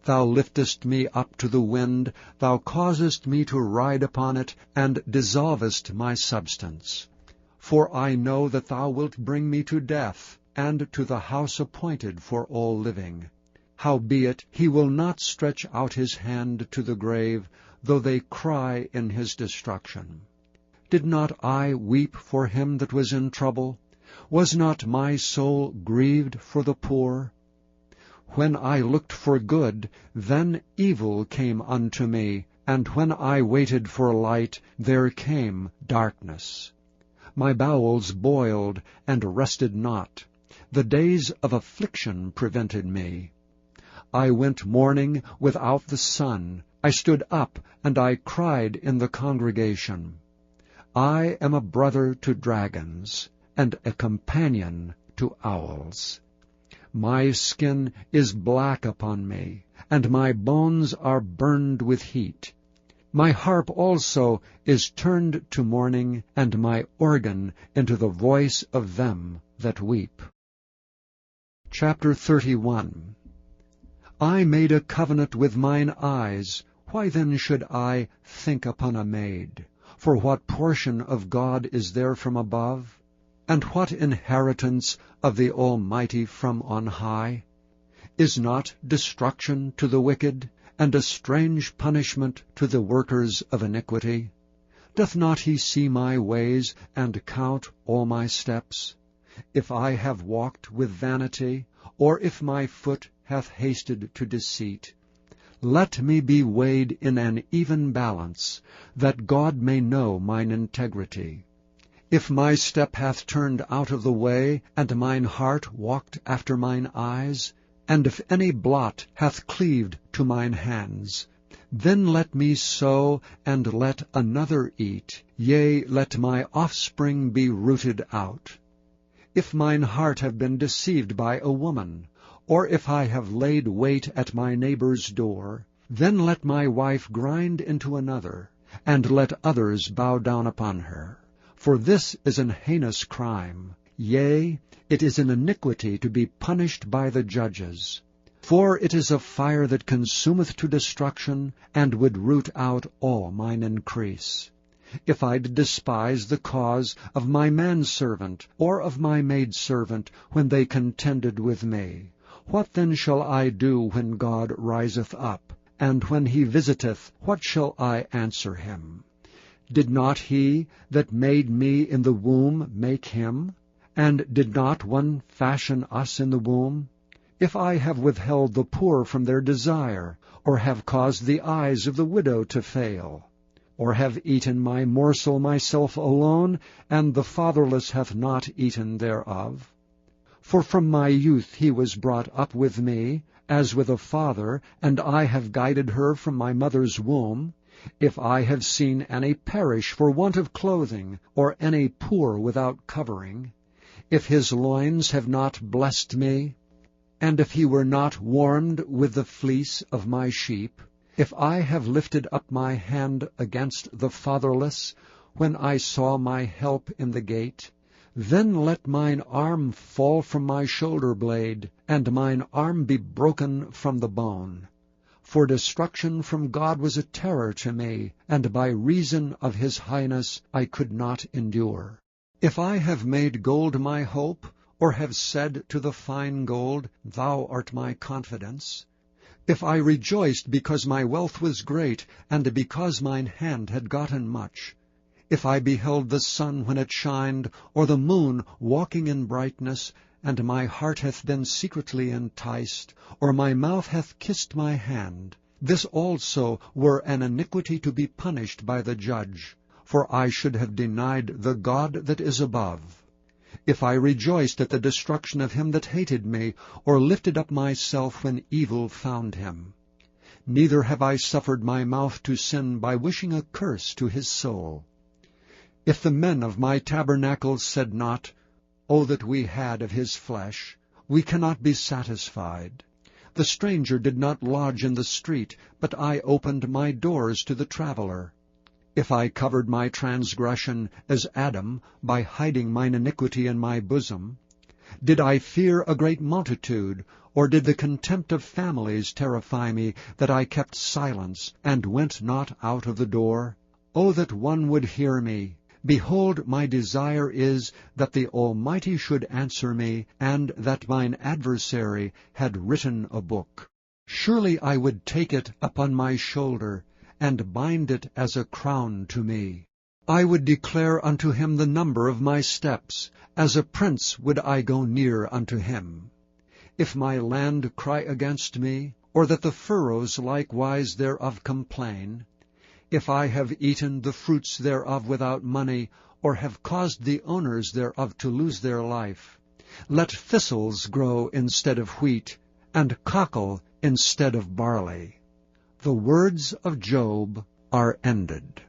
Thou liftest me up to the wind, thou causest me to ride upon it, and dissolvest my substance. For I know that thou wilt bring me to death, and to the house appointed for all living. Howbeit he will not stretch out his hand to the grave, though they cry in his destruction. Did not I weep for him that was in trouble? Was not my soul grieved for the poor? When I looked for good, then evil came unto me, and when I waited for light, there came darkness. My bowels boiled, and rested not. The days of affliction prevented me. I went mourning without the sun. I stood up, and I cried in the congregation. I am a brother to dragons, and a companion to owls. My skin is black upon me, and my bones are burned with heat. My harp also is turned to mourning, and my organ into the voice of them that weep. Chapter 31. I made a covenant with mine eyes. Why then should I think upon a maid? For what portion of God is there from above? And what inheritance of the Almighty from on high? Is not destruction to the wicked, and a strange punishment to the workers of iniquity? Doth not he see my ways, and count all my steps? If I have walked with vanity, or if my foot hath hasted to deceit, let me be weighed in an even balance, that God may know mine integrity. If my step hath turned out of the way, and mine heart walked after mine eyes, and if any blot hath cleaved to mine hands, then let me sow, and let another eat, yea, let my offspring be rooted out. If mine heart have been deceived by a woman, or if I have laid wait at my neighbor's door, then let my wife grind into another, and let others bow down upon her. For this is an heinous crime, yea, it is an iniquity to be punished by the judges. For it is a fire that consumeth to destruction, and would root out all mine increase. If I did despise the cause of my manservant, or of my maidservant, when they contended with me, what then shall I do when God riseth up? And when he visiteth, what shall I answer him? Did not he that made me in the womb make him? And did not one fashion us in the womb? If I have withheld the poor from their desire, or have caused the eyes of the widow to fail, or have eaten my morsel myself alone, and the fatherless hath not eaten thereof? For from my youth he was brought up with me, as with a father, and I have guided her from my mother's womb. If I have seen any perish for want of clothing, or any poor without covering, if his loins have not blessed me, and if he were not warmed with the fleece of my sheep, if I have lifted up my hand against the fatherless, when I saw my help in the gate, then let mine arm fall from my shoulder blade, and mine arm be broken from the bone. For destruction from God was a terror to me, and by reason of his highness I could not endure. If I have made gold my hope, or have said to the fine gold, Thou art my confidence, if I rejoiced because my wealth was great, and because mine hand had gotten much, if I beheld the sun when it shined, or the moon walking in brightness, and my heart hath been secretly enticed, or my mouth hath kissed my hand, this also were an iniquity to be punished by the judge, for I should have denied the God that is above. If I rejoiced at the destruction of him that hated me, or lifted up myself when evil found him. Neither have I suffered my mouth to sin by wishing a curse to his soul. If the men of my tabernacle said not, O that we had of his flesh, we cannot be satisfied. The stranger did not lodge in the street, but I opened my doors to the traveler. if I covered my transgression as Adam by hiding mine iniquity in my bosom? Did I fear a great multitude, or did the contempt of families terrify me, that I kept silence, and went not out of the door? O that one would hear me! Behold, my desire is that the Almighty should answer me, and that mine adversary had written a book. Surely I would take it upon my shoulder, and bind it as a crown to me. I would declare unto him the number of my steps, as a prince would I go near unto him. If my land cry against me, or that the furrows likewise thereof complain, if I have eaten the fruits thereof without money, or have caused the owners thereof to lose their life, let thistles grow instead of wheat, and cockle instead of barley. The words of Job are ended.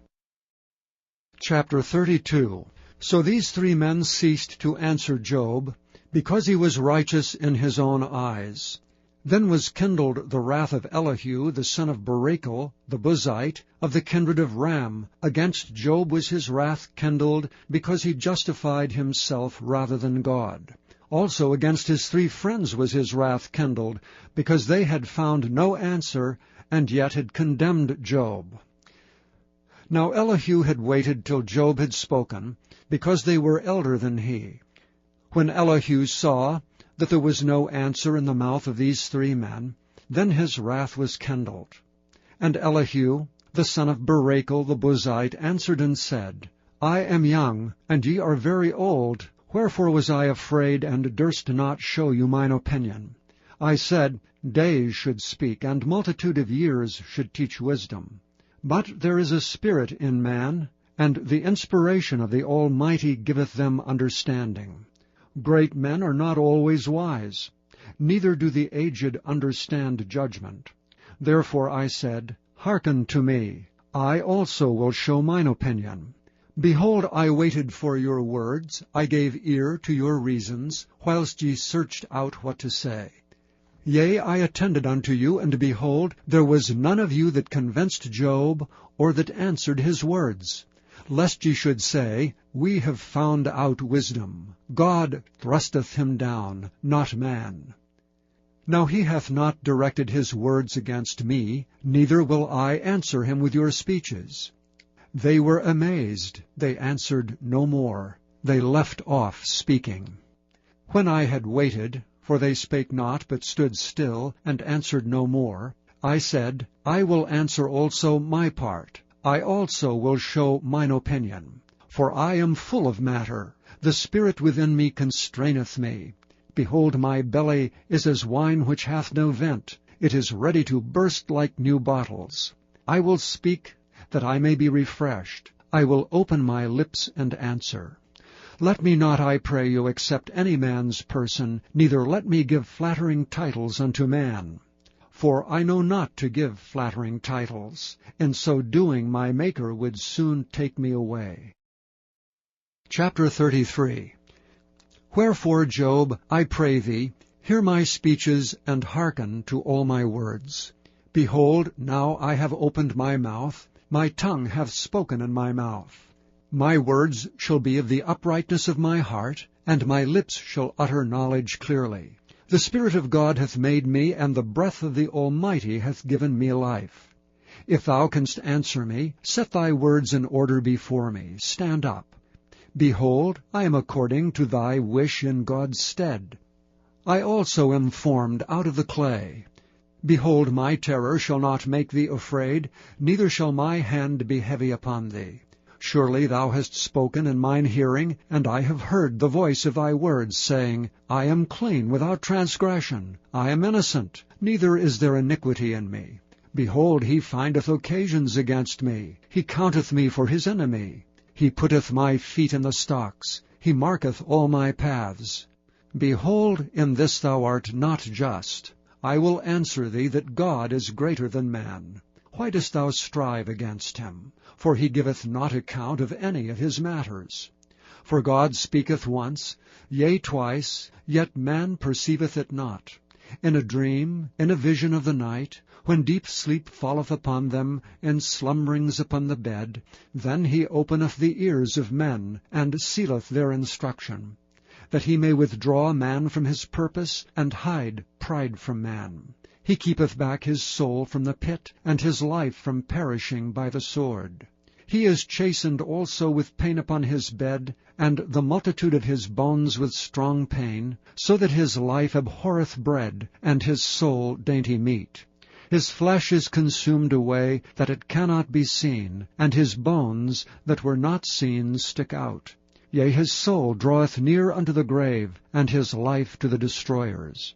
Chapter 32. So these three men ceased to answer Job, because he was righteous in his own eyes. Then was kindled the wrath of Elihu, the son of Barachel, the Buzite, of the kindred of Ram. Against Job was his wrath kindled, because he justified himself rather than God. Also against his three friends was his wrath kindled, because they had found no answer, and yet had condemned Job. Now Elihu had waited till Job had spoken, because they were elder than he. When Elihu saw that there was no answer in the mouth of these three men, then his wrath was kindled. And Elihu, the son of Barachel the Buzite, answered and said, I am young, and ye are very old. Wherefore was I afraid, and durst not show you mine opinion? I said, days should speak, and multitude of years should teach wisdom. But there is a spirit in man, and the inspiration of the Almighty giveth them understanding. Great men are not always wise, neither do the aged understand judgment. Therefore I said, hearken to me, I also will show mine opinion. Behold, I waited for your words, I gave ear to your reasons, whilst ye searched out what to say. Yea, I attended unto you, and behold, there was none of you that convinced Job, or that answered his words. Lest ye should say, we have found out wisdom. God thrusteth him down, not man. Now he hath not directed his words against me, neither will I answer him with your speeches. They were amazed, they answered no more, they left off speaking. When I had waited, for they spake not, but stood still, and answered no more, I said, I will answer also my part. I also will show mine opinion. For I am full of matter, the spirit within me constraineth me. Behold, my belly is as wine which hath no vent, it is ready to burst like new bottles. I will speak, that I may be refreshed. I will open my lips and answer. Let me not, I pray you, accept any man's person, neither let me give flattering titles unto man. For I know not to give flattering titles. In so doing my Maker would soon take me away. Chapter 33. Wherefore, Job, I pray thee, hear my speeches, and hearken to all my words. Behold, now I have opened my mouth, my tongue hath spoken in my mouth. My words shall be of the uprightness of my heart, and my lips shall utter knowledge clearly. The Spirit of God hath made me, and the breath of the Almighty hath given me life. If thou canst answer me, set thy words in order before me. Stand up. Behold, I am according to thy wish in God's stead. I also am formed out of the clay. Behold, my terror shall not make thee afraid, neither shall my hand be heavy upon thee. Surely thou hast spoken in mine hearing, and I have heard the voice of thy words, saying, I am clean without transgression, I am innocent, neither is there iniquity in me. Behold, he findeth occasions against me, he counteth me for his enemy. He putteth my feet in the stocks, he marketh all my paths. Behold, in this thou art not just. I will answer thee that God is greater than man. Why dost thou strive against him? For he giveth not account of any of his matters. For God speaketh once, yea twice, yet man perceiveth it not. In a dream, in a vision of the night, When deep sleep falleth upon them, and slumberings upon the bed, then he openeth the ears of men, and sealeth their instruction, that he may withdraw man from his purpose, and hide pride from man. He keepeth back his soul from the pit, and his life from perishing by the sword. He is chastened also with pain upon his bed, and the multitude of his bones with strong pain, so that his life abhorreth bread, and his soul dainty meat. His flesh is consumed away, that it cannot be seen, and his bones that were not seen stick out. Yea, his soul draweth near unto the grave, and his life to the destroyers.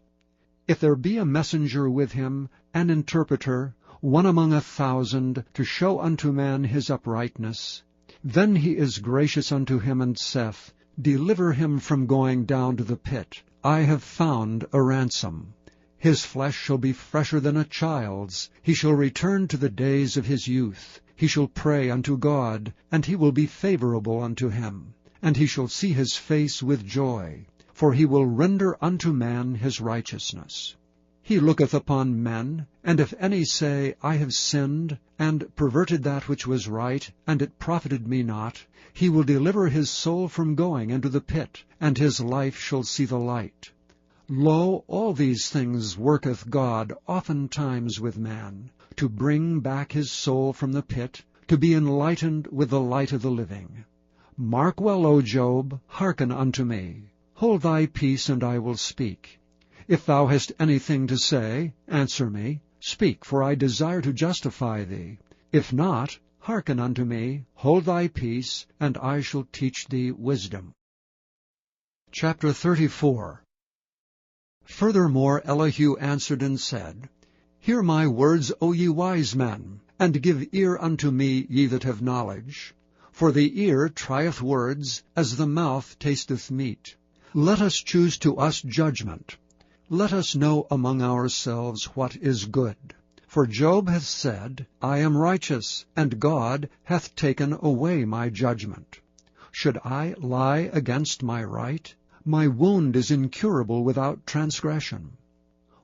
If there be a messenger with him, an interpreter, one among 1,000, to show unto man his uprightness, then he is gracious unto him, and saith, Deliver him from going down to the pit. I have found a ransom. His flesh shall be fresher than a child's. He shall return to the days of his youth. He shall pray unto God, and he will be favorable unto him. And he shall see his face with joy, for he will render unto man his righteousness. He looketh upon men, and if any say, I have sinned, and perverted that which was right, and it profited me not, he will deliver his soul from going into the pit, and his life shall see the light. Lo, all these things worketh God oftentimes with man, to bring back his soul from the pit, to be enlightened with the light of the living. Mark well, O Job, hearken unto me. Hold thy peace, and I will speak. If thou hast anything to say, answer me. Speak, for I desire to justify thee. If not, hearken unto me. Hold thy peace, and I shall teach thee wisdom. Chapter 34. Furthermore Elihu answered and said, Hear my words, O ye wise men, and give ear unto me, ye that have knowledge. For the ear trieth words, as the mouth tasteth meat. Let us choose to us judgment. Let us know among ourselves what is good. For Job hath said, I am righteous, and God hath taken away my judgment. Should I lie against my right? My wound is incurable without transgression.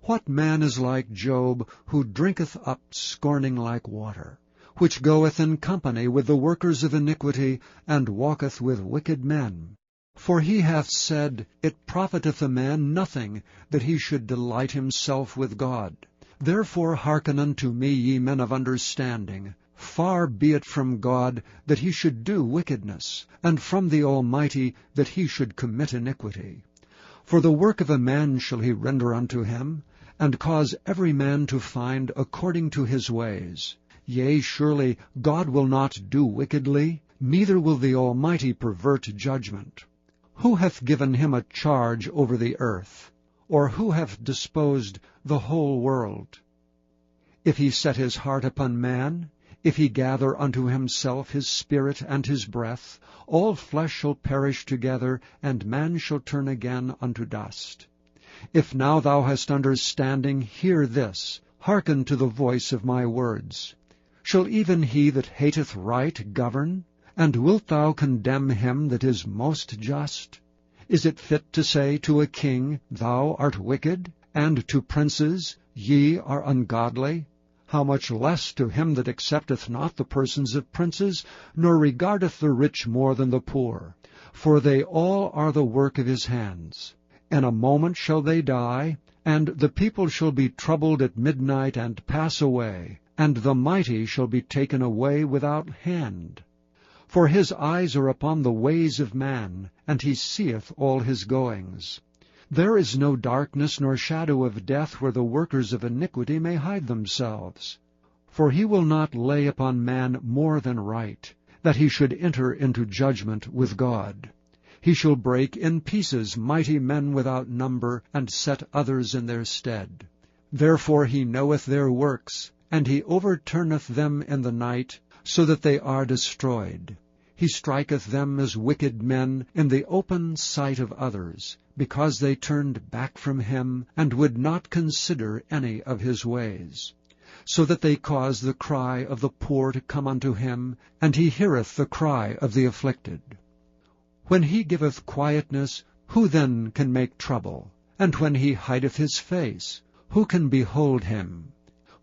What man is like Job, who drinketh up scorning like water, which goeth in company with the workers of iniquity, and walketh with wicked men? For he hath said, It profiteth a man nothing, that he should delight himself with God. Therefore hearken unto me, ye men of understanding. Far be it from God that he should do wickedness, and from the Almighty that he should commit iniquity. For the work of a man shall he render unto him, and cause every man to find according to his ways. Yea, surely God will not do wickedly, neither will the Almighty pervert judgment. Who hath given him a charge over the earth? Or who hath disposed the whole world? If he set his heart upon man, if he gather unto himself his spirit and his breath, all flesh shall perish together, and man shall turn again unto dust. If now thou hast understanding, hear this, hearken to the voice of my words. Shall even he that hateth right govern? And wilt thou condemn him that is most just? Is it fit to say to a king, Thou art wicked, and to princes, Ye are ungodly? How much less to him that accepteth not the persons of princes, nor regardeth the rich more than the poor? For they all are the work of his hands. In a moment shall they die, and the people shall be troubled at midnight, and pass away, and the mighty shall be taken away without hand. For his eyes are upon the ways of man, and he seeth all his goings. There is no darkness nor shadow of death where the workers of iniquity may hide themselves. For he will not lay upon man more than right, that he should enter into judgment with God. He shall break in pieces mighty men without number, and set others in their stead. Therefore he knoweth their works, and he overturneth them in the night, so that they are destroyed. He striketh them as wicked men in the open sight of others, because they turned back from him, and would not consider any of his ways. So that they cause the cry of the poor to come unto him, and he heareth the cry of the afflicted. When he giveth quietness, who then can make trouble? And when he hideth his face, who can behold him?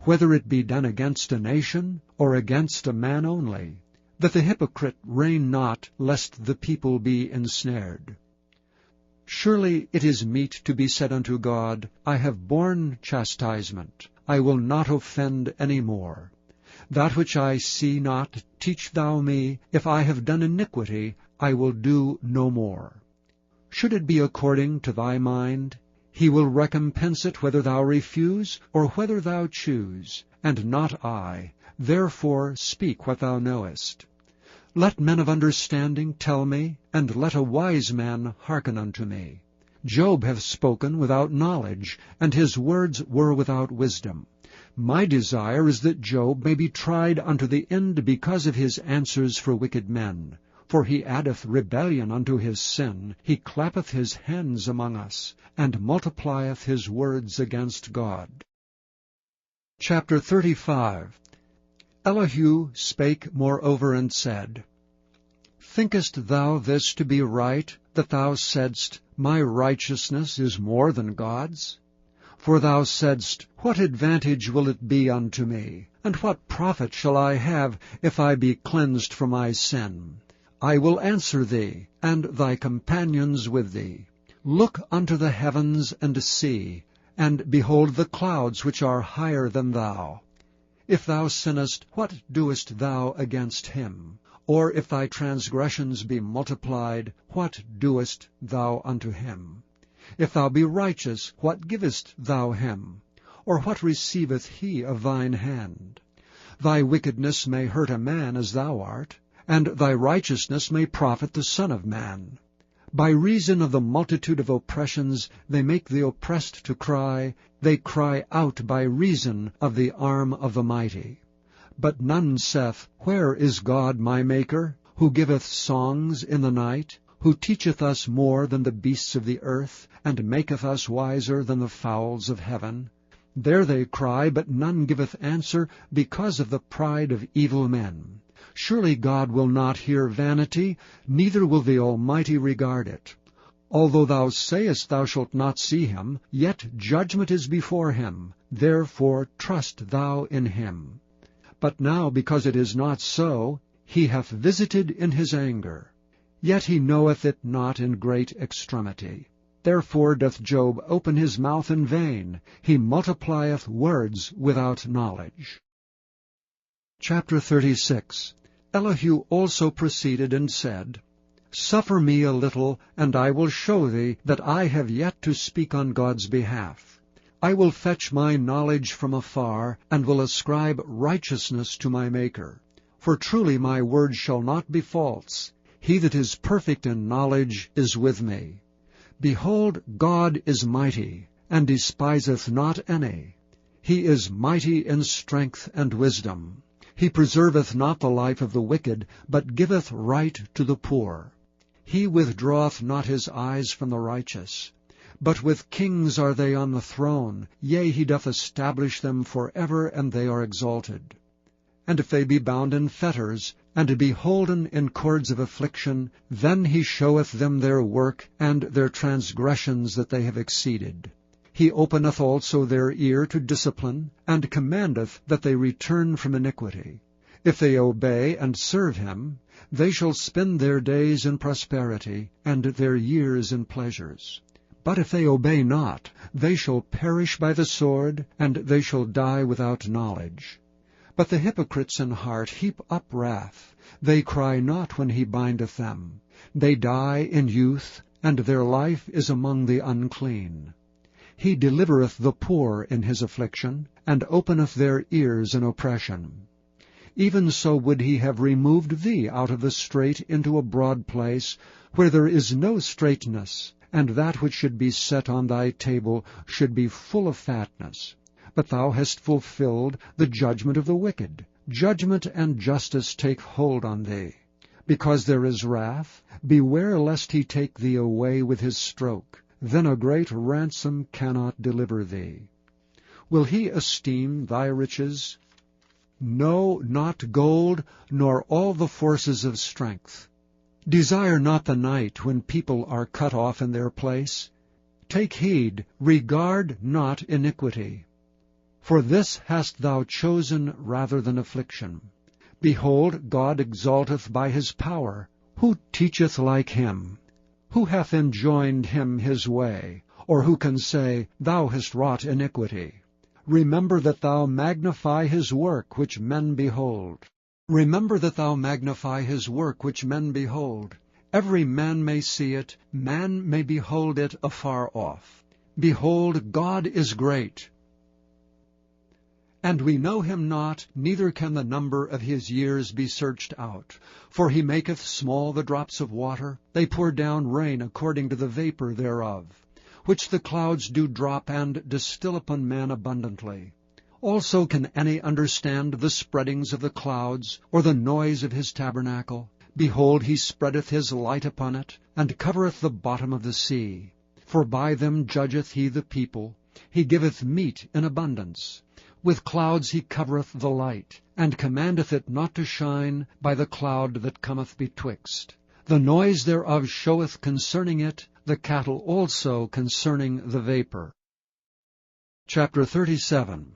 whether it be done against a nation, or against a man only, that the hypocrite reign not, lest the people be ensnared. Surely it is meet to be said unto God, I have borne chastisement, I will not offend any more. That which I see not, teach thou me. If I have done iniquity, I will do no more. Should it be according to thy mind, he will recompense it whether thou refuse, or whether thou choose, and not I. Therefore speak what thou knowest. Let men of understanding tell me, and let a wise man hearken unto me. Job hath spoken without knowledge, and his words were without wisdom. My desire is that Job may be tried unto the end because of his answers for wicked men. For he addeth rebellion unto his sin, he clappeth his hands among us, and multiplieth his words against God. Chapter 35. Elihu spake moreover and said, Thinkest thou this to be right, that thou saidst, My righteousness is more than God's? For thou saidst, What advantage will it be unto me? And what profit shall I have, if I be cleansed from my sin? I will answer thee, and thy companions with thee. Look unto the heavens, and see, and behold the clouds which are higher than thou. If thou sinnest, what doest thou against him? Or if thy transgressions be multiplied, what doest thou unto him? If thou be righteous, what givest thou him? Or what receiveth he of thine hand? Thy wickedness may hurt a man as thou art, and thy righteousness may profit the Son of Man. By reason of the multitude of oppressions they make the oppressed to cry, they cry out by reason of the arm of the mighty. But none saith, Where is God my Maker, who giveth songs in the night, who teacheth us more than the beasts of the earth, and maketh us wiser than the fowls of heaven? There they cry, but none giveth answer, because of the pride of evil men. Surely God will not hear vanity, neither will the Almighty regard it. Although thou sayest thou shalt not see him, yet judgment is before him, therefore trust thou in him. But now, because it is not so, he hath visited in his anger. Yet he knoweth it not in great extremity. Therefore doth Job open his mouth in vain, he multiplieth words without knowledge. Chapter 36. Elihu also proceeded and said, Suffer me a little, and I will show thee that I have yet to speak on God's behalf. I will fetch my knowledge from afar, and will ascribe righteousness to my Maker. For truly my word shall not be false. He that is perfect in knowledge is with me. Behold, God is mighty, and despiseth not any. He is mighty in strength and wisdom. He preserveth not the life of the wicked, but giveth right to the poor. He withdraweth not his eyes from the righteous. But with kings are they on the throne, yea, he doth establish them for ever, and they are exalted. And if they be bound in fetters, and be holden in cords of affliction, then he showeth them their work, and their transgressions that they have exceeded. He openeth also their ear to discipline, and commandeth that they return from iniquity. If they obey and serve him, they shall spend their days in prosperity, and their years in pleasures. But if they obey not, they shall perish by the sword, and they shall die without knowledge. But the hypocrites in heart heap up wrath. They cry not when he bindeth them. They die in youth, and their life is among the unclean. He delivereth the poor in his affliction, and openeth their ears in oppression. Even so would he have removed thee out of the strait into a broad place, where there is no straightness, and that which should be set on thy table should be full of fatness. But thou hast fulfilled the judgment of the wicked. Judgment and justice take hold on thee. Because there is wrath, beware lest he take thee away with his stroke. Then a great ransom cannot deliver thee. Will he esteem thy riches? No, not gold, nor all the forces of strength. Desire not the night when people are cut off in their place. Take heed, regard not iniquity. For this hast thou chosen rather than affliction. Behold, God exalteth by his power. Who teacheth like him? Who hath enjoined him his way? Or who can say, Thou hast wrought iniquity? Remember that thou magnify his work which men behold. Remember that thou magnify his work which men behold. Every man may see it, man may behold it afar off. Behold, God is great. And we know him not, neither can the number of his years be searched out. For he maketh small the drops of water, they pour down rain according to the vapor thereof, which the clouds do drop and distill upon man abundantly. Also can any understand the spreadings of the clouds, or the noise of his tabernacle? Behold, he spreadeth his light upon it, and covereth the bottom of the sea. For by them judgeth he the people, he giveth meat in abundance. With clouds he covereth the light, and commandeth it not to shine by the cloud that cometh betwixt. The noise thereof showeth concerning it, the cattle also concerning the vapor. Chapter 37.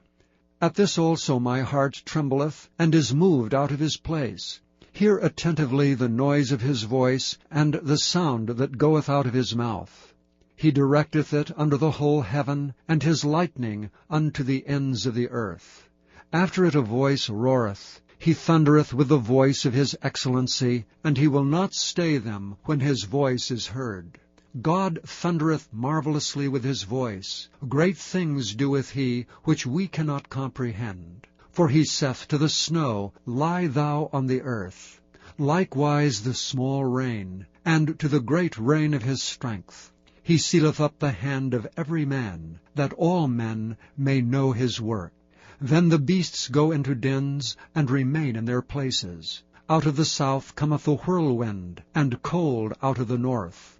At this also my heart trembleth, and is moved out of his place. Hear attentively the noise of his voice, and the sound that goeth out of his mouth. He directeth it under the whole heaven, and his lightning unto the ends of the earth. After it a voice roareth. He thundereth with the voice of his excellency, and he will not stay them when his voice is heard. God thundereth marvelously with his voice. Great things doeth he, which we cannot comprehend. For he saith to the snow, Lie thou on the earth. Likewise the small rain, and to the great rain of his strength. He sealeth up the hand of every man, that all men may know his work. Then the beasts go into dens, and remain in their places. Out of the south cometh the whirlwind, and cold out of the north.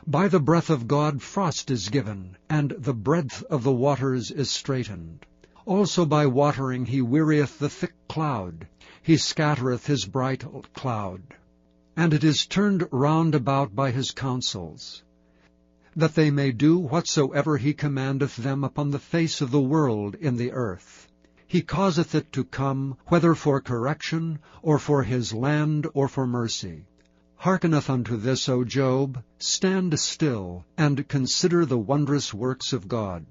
By the breath of God frost is given, and the breadth of the waters is straitened. Also by watering he wearieth the thick cloud. He scattereth his bright cloud. And it is turned round about by his counsels, that they may do whatsoever he commandeth them upon the face of the world in the earth. He causeth it to come, whether for correction, or for his land, or for mercy. Hearkeneth unto this, O Job, stand still, and consider the wondrous works of God.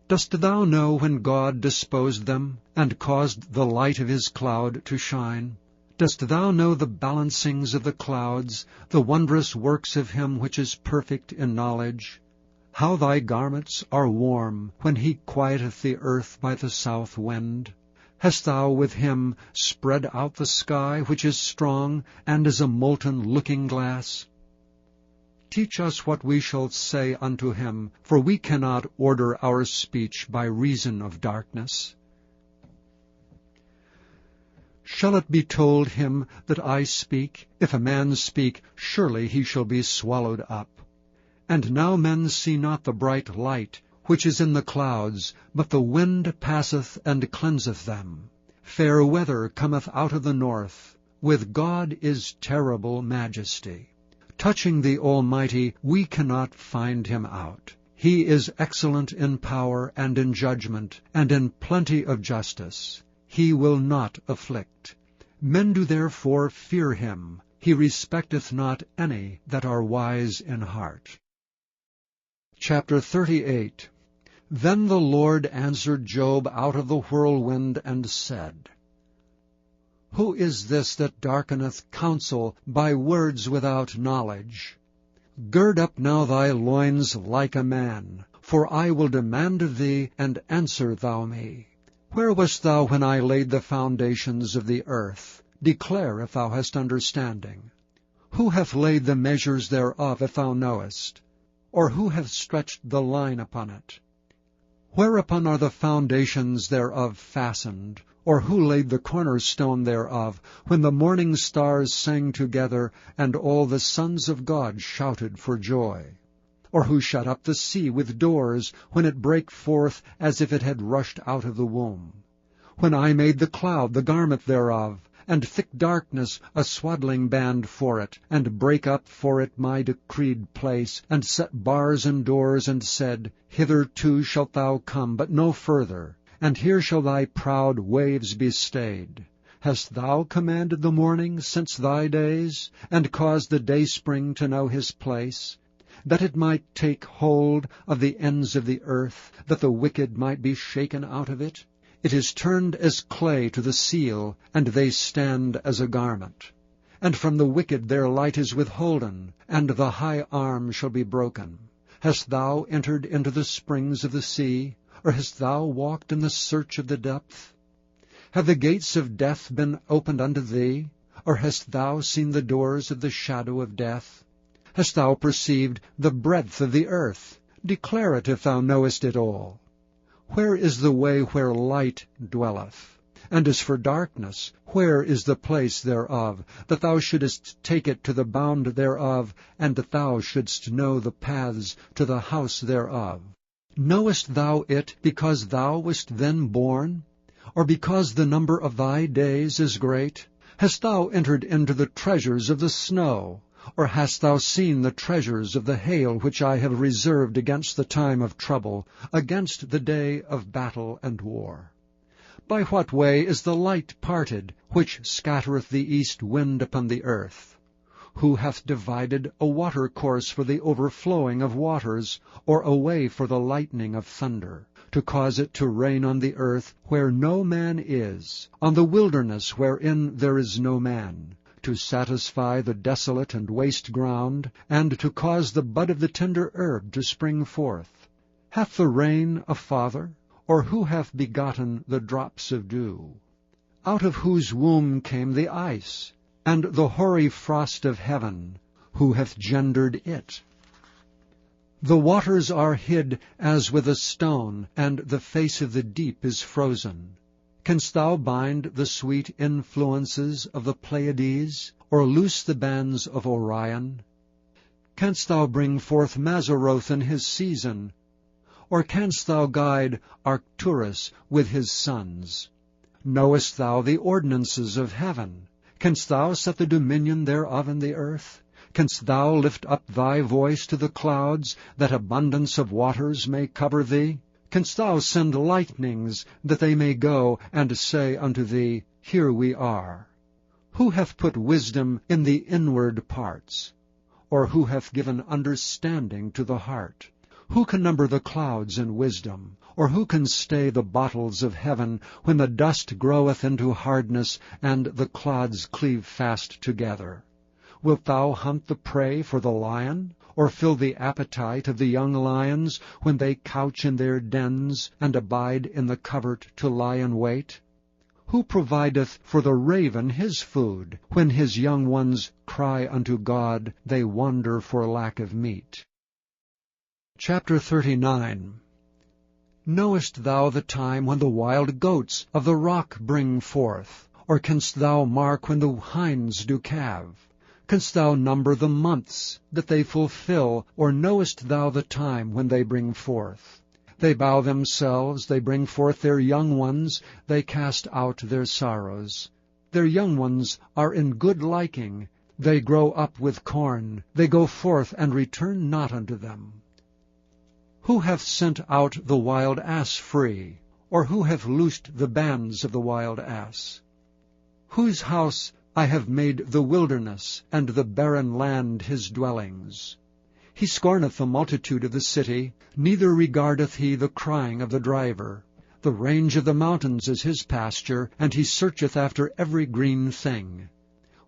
Dost thou know when God disposed them, and caused the light of his cloud to shine? Dost thou know the balancings of the clouds, the wondrous works of him which is perfect in knowledge? How thy garments are warm, when he quieteth the earth by the south wind? Hast thou with him spread out the sky, which is strong, and is a molten looking-glass? Teach us what we shall say unto him, for we cannot order our speech by reason of darkness. Shall it be told him that I speak? If a man speak, surely he shall be swallowed up. And now men see not the bright light, which is in the clouds, but the wind passeth and cleanseth them. Fair weather cometh out of the north. With God is terrible majesty. Touching the Almighty, we cannot find him out. He is excellent in power and in judgment, and in plenty of justice. He will not afflict. Men do therefore fear him. He respecteth not any that are wise in heart. Chapter 38. Then the Lord answered Job out of the whirlwind, and said, Who is this that darkeneth counsel by words without knowledge? Gird up now thy loins like a man, for I will demand of thee, and answer thou me. Where wast thou when I laid the foundations of the earth? Declare if thou hast understanding. Who hath laid the measures thereof, if thou knowest? Or who hath stretched the line upon it? Whereupon are the foundations thereof fastened? Or who laid the cornerstone thereof, when the morning stars sang together, and all the sons of God shouted for joy? Or who shut up the sea with doors, when it brake forth as if it had rushed out of the womb? When I made the cloud the garment thereof, and thick darkness a swaddling band for it, and brake up for it my decreed place, and set bars and doors, and said, Hitherto shalt thou come, but no further. and here shall thy proud waves be stayed. Hast thou commanded the morning since thy days, and caused the dayspring to know his place, that it might take hold of the ends of the earth, that the wicked might be shaken out of it? It is turned as clay to the seal, and they stand as a garment. And from the wicked their light is withholden, and the high arm shall be broken. Hast thou entered into the springs of the sea, or hast thou walked in the search of the depth? Have the gates of death been opened unto thee, or hast thou seen the doors of the shadow of death? Hast thou perceived the breadth of the earth? Declare it if thou knowest it all. Where is the way where light dwelleth? And as for darkness, where is the place thereof, that thou shouldest take it to the bound thereof, and that thou shouldst know the paths to the house thereof? Knowest thou it because thou wast then born, or because the number of thy days is great? Hast thou entered into the treasures of the snow, or hast thou seen the treasures of the hail which I have reserved against the time of trouble, against the day of battle and war? By what way is the light parted, which scattereth the east wind upon the earth? Who hath divided a watercourse for the overflowing of waters, or a way for the lightning of thunder, to cause it to rain on the earth where no man is, on the wilderness wherein there is no man, to satisfy the desolate and waste ground, and to cause the bud of the tender herb to spring forth? Hath the rain a father? Or who hath begotten the drops of dew? Out of whose womb came the ice, and the hoary frost of heaven? Who hath gendered it? The waters are hid as with a stone, and the face of the deep is frozen. Canst thou bind the sweet influences of the Pleiades, or loose the bands of Orion? Canst thou bring forth Mazzaroth in his season, or canst thou guide Arcturus with his sons? Knowest thou the ordinances of heaven? Canst thou set the dominion thereof in the earth? Canst thou lift up thy voice to the clouds, that abundance of waters may cover thee? Canst thou send lightnings, that they may go and say unto thee, Here we are? Who hath put wisdom in the inward parts? Or who hath given understanding to the heart? Who can number the clouds in wisdom? Or who can stay the bottles of heaven, when the dust groweth into hardness, and the clods cleave fast together? Wilt thou hunt the prey for the lion, or fill the appetite of the young lions, when they couch in their dens, and abide in the covert to lie in wait? Who provideth for the raven his food? When his young ones cry unto God, they wander for lack of meat. Chapter 39. Knowest thou the time when the wild goats of the rock bring forth? Or canst thou mark when the hinds do calve? Canst thou number the months that they fulfill, or knowest thou the time when they bring forth? They bow themselves, they bring forth their young ones, they cast out their sorrows. Their young ones are in good liking, they grow up with corn, they go forth and return not unto them. Who hath sent out the wild ass free? Or who hath loosed the bands of the wild ass? Whose house I have made the wilderness, and the barren land his dwellings. He scorneth the multitude of the city, neither regardeth he the crying of the driver. The range of the mountains is his pasture, and he searcheth after every green thing.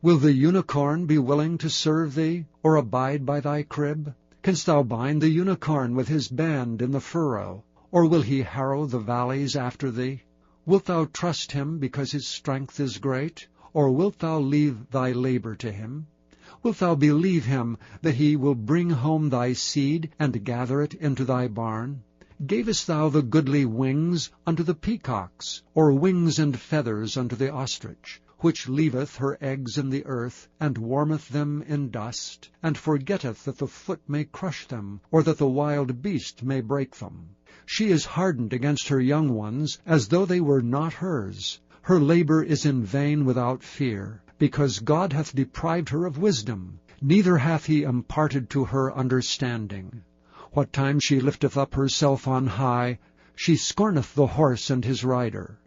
Will the unicorn be willing to serve thee, or abide by thy crib? Canst thou bind the unicorn with his band in the furrow? Or will he harrow the valleys after thee? Wilt thou trust him because his strength is great? Or wilt thou leave thy labor to him? Wilt thou believe him that he will bring home thy seed, and gather it into thy barn? Gavest thou the goodly wings unto the peacocks, or wings and feathers unto the ostrich, which leaveth her eggs in the earth, and warmeth them in dust, and forgetteth that the foot may crush them, or that the wild beast may break them? She is hardened against her young ones, as though they were not hers. Her labor is in vain without fear, because God hath deprived her of wisdom, neither hath he imparted to her understanding. What time she lifteth up herself on high, She scorneth the horse and his rider.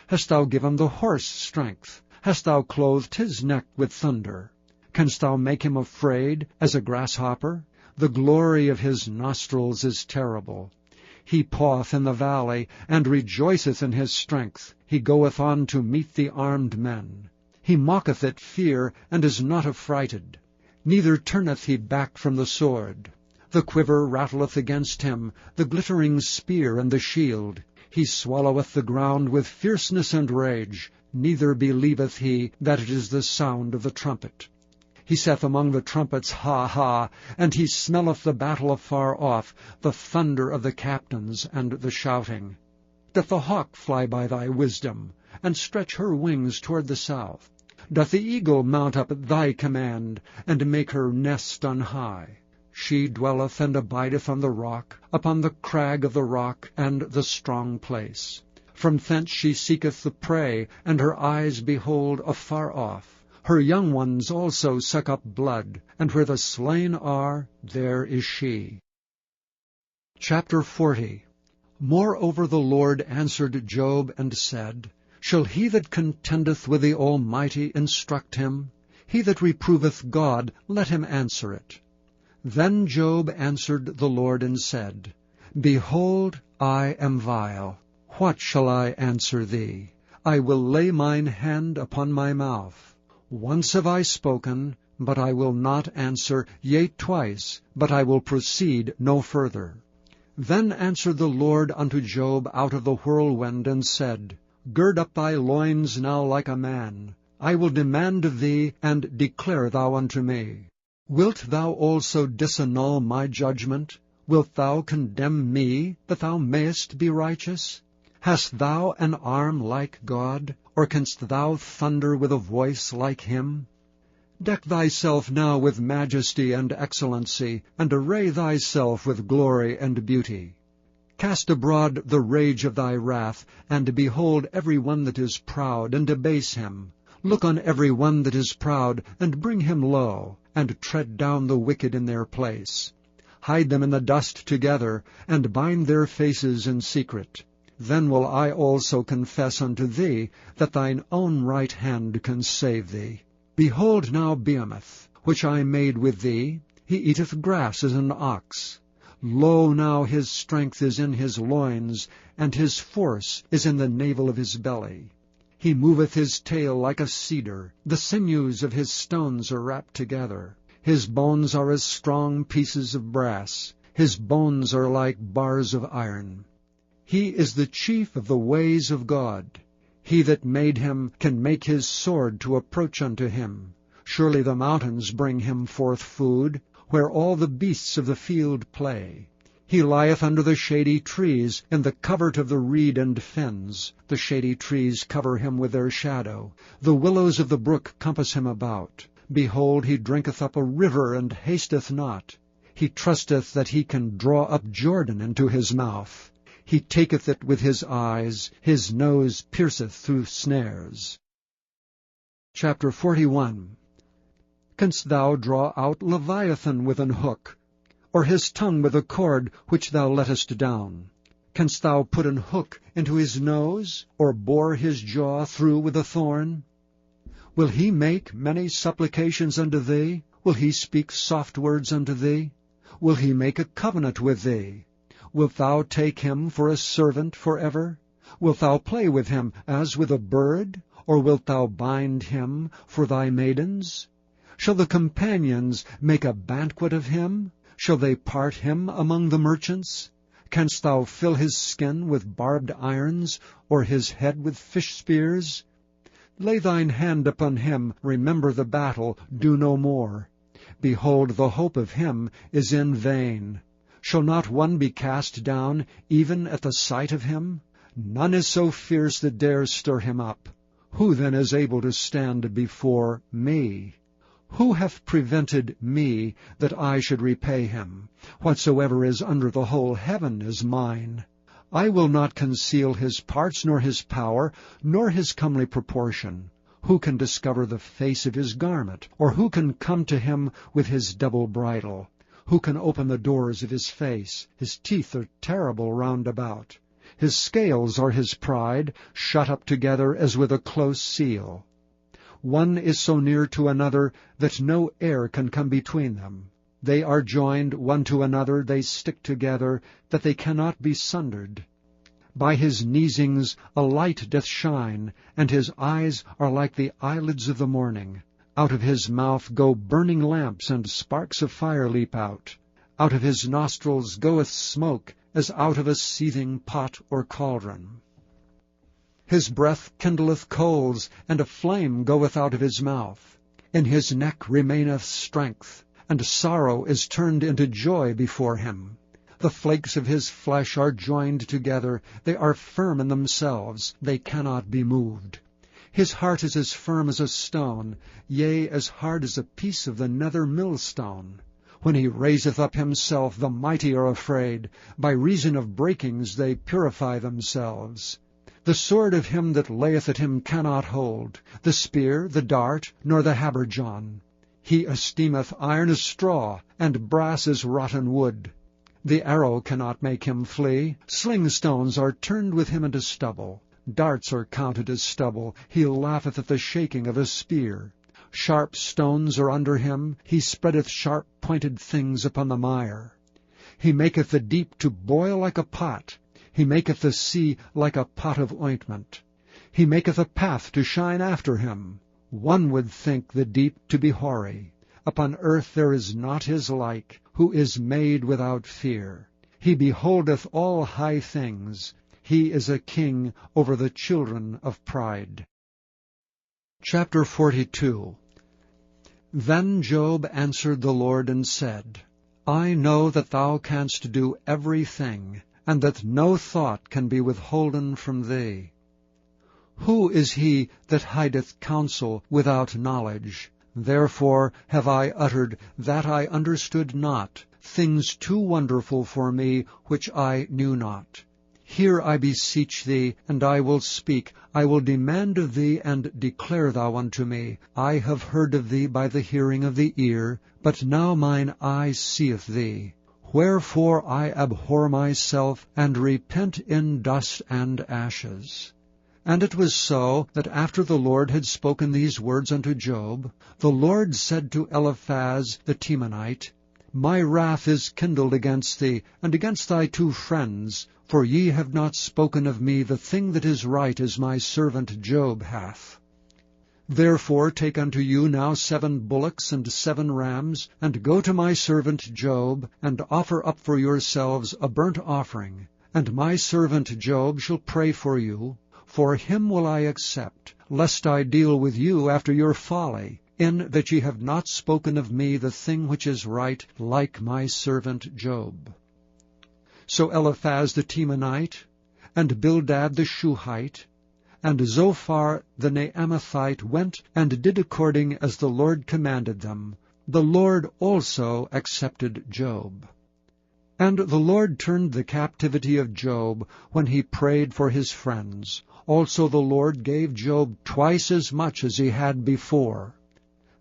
Hast thou given the horse strength? Hast thou clothed his neck with thunder? Canst thou make him afraid as a grasshopper? The glory of his nostrils is terrible. He paweth in the valley, and rejoiceth in his strength. He goeth on to meet the armed men. He mocketh at fear, and is not affrighted. Neither turneth he back from the sword. The quiver rattleth against him, the glittering spear and the shield. He swalloweth the ground with fierceness and rage, neither believeth he that it is the sound of the trumpet. He saith among the trumpets, Ha, ha! And he smelleth the battle afar off, the thunder of the captains and the shouting. Doth the hawk fly by thy wisdom, and stretch her wings toward the south? Doth the eagle mount up at thy command, and make her nest on high? She dwelleth and abideth on the rock, upon the crag of the rock and the strong place. From thence she seeketh the prey, and her eyes behold afar off. Her young ones also suck up blood, and where the slain are, there is she. Chapter 40. Moreover the Lord answered Job and said, Shall he that contendeth with the Almighty instruct him? He that reproveth God, let him answer it. Then Job answered the Lord and said, Behold, I am vile. What shall I answer thee? I will lay mine hand upon my mouth. Once have I spoken, but I will not answer, yea, twice, but I will proceed no further. Then answered the Lord unto Job out of the whirlwind, and said, Gird up thy loins now like a man. I will demand of thee, and declare thou unto me. Wilt thou also disannul my judgment? Wilt thou condemn me, that thou mayest be righteous? Hast thou an arm like God, or canst thou thunder with a voice like him? Deck thyself now with majesty and excellency, and array thyself with glory and beauty. Cast abroad the rage of thy wrath, and behold every one that is proud, and debase him. Look on every one that is proud, and bring him low, and tread down the wicked in their place. Hide them in the dust together, and bind their faces in secret. Then will I also confess unto thee, that thine own right hand can save thee. Behold now Behemoth, which I made with thee, he eateth grass as an ox. Lo, now his strength is in his loins, and his force is in the navel of his belly. He moveth his tail like a cedar, the sinews of his stones are wrapped together. His bones are as strong pieces of brass, his bones are like bars of iron. He is the chief of the ways of God. He that made him can make his sword to approach unto him. Surely the mountains bring him forth food, where all the beasts of the field play. He lieth under the shady trees, in the covert of the reed and fens. The shady trees cover him with their shadow. The willows of the brook compass him about. Behold, he drinketh up a river, and hasteth not. He trusteth that he can draw up Jordan into his mouth. He taketh it with his eyes, his nose pierceth through snares. Chapter 41. Canst thou draw out Leviathan with an hook, or his tongue with a cord which thou lettest down? Canst thou put an hook into his nose, or bore his jaw through with a thorn? Will he make many supplications unto thee? Will he speak soft words unto thee? Will he make a covenant with thee? Wilt thou take him for a servant forever? Wilt thou play with him as with a bird? Or wilt thou bind him for thy maidens? Shall the companions make a banquet of him? Shall they part him among the merchants? Canst thou fill his skin with barbed irons, or his head with fish spears? Lay thine hand upon him, remember the battle, do no more. Behold, the hope of him is in vain. Shall not one be cast down, even at the sight of him? None is so fierce that dares stir him up. Who then is able to stand before me? Who hath prevented me, that I should repay him? Whatsoever is under the whole heaven is mine. I will not conceal his parts, nor his power, nor his comely proportion. Who can discover the face of his garment? Or who can come to him with his double bridle? Who can open the doors of his face? His teeth are terrible round about. His scales are his pride, shut up together as with a close seal. One is so near to another that no air can come between them. They are joined one to another, they stick together, that they cannot be sundered. By his neesings a light doth shine, and his eyes are like the eyelids of the morning. Out of his mouth go burning lamps, and sparks of fire leap out. Out of his nostrils goeth smoke, as out of a seething pot or cauldron. His breath kindleth coals, and a flame goeth out of his mouth. In his neck remaineth strength, and sorrow is turned into joy before him. The flakes of his flesh are joined together, they are firm in themselves, they cannot be moved. His heart is as firm as a stone, yea, as hard as a piece of the nether millstone. When he raiseth up himself, the mighty are afraid. By reason of breakings they purify themselves. The sword of him that layeth at him cannot hold, the spear, the dart, nor the habergeon. He esteemeth iron as straw, and brass as rotten wood. The arrow cannot make him flee. Slingstones are turned with him into stubble. Darts are counted as stubble. He laugheth at the shaking of a spear. Sharp stones are under him. He spreadeth sharp-pointed things upon the mire. He maketh the deep to boil like a pot. He maketh the sea like a pot of ointment. He maketh a path to shine after him. One would think the deep to be hoary. Upon earth there is not his like, who is made without fear. He beholdeth all high things. He is a king over the children of pride. Chapter 42. Then Job answered the Lord and said, I know that thou canst do everything, and that no thought can be withholden from thee. Who is he that hideth counsel without knowledge? Therefore have I uttered that I understood not, things too wonderful for me, which I knew not. Hear, I beseech thee, and I will speak. I will demand of thee, and declare thou unto me. I have heard of thee by the hearing of the ear, but now mine eye seeth thee. Wherefore I abhor myself, and repent in dust and ashes. And it was so, that after the Lord had spoken these words unto Job, the Lord said to Eliphaz the Temanite, My wrath is kindled against thee, and against thy 2 friends, for ye have not spoken of me the thing that is right as my servant Job hath. Therefore take unto you now 7 bullocks and 7 rams, and go to my servant Job, and offer up for yourselves a burnt offering. And my servant Job shall pray for you. For him will I accept, lest I deal with you after your folly, in that ye have not spoken of me the thing which is right, like my servant Job. So Eliphaz the Temanite, and Bildad the Shuhite, and Zophar the Naamathite went and did according as the Lord commanded them. The Lord also accepted Job. And the Lord turned the captivity of Job when he prayed for his friends. Also the Lord gave Job twice as much as he had before.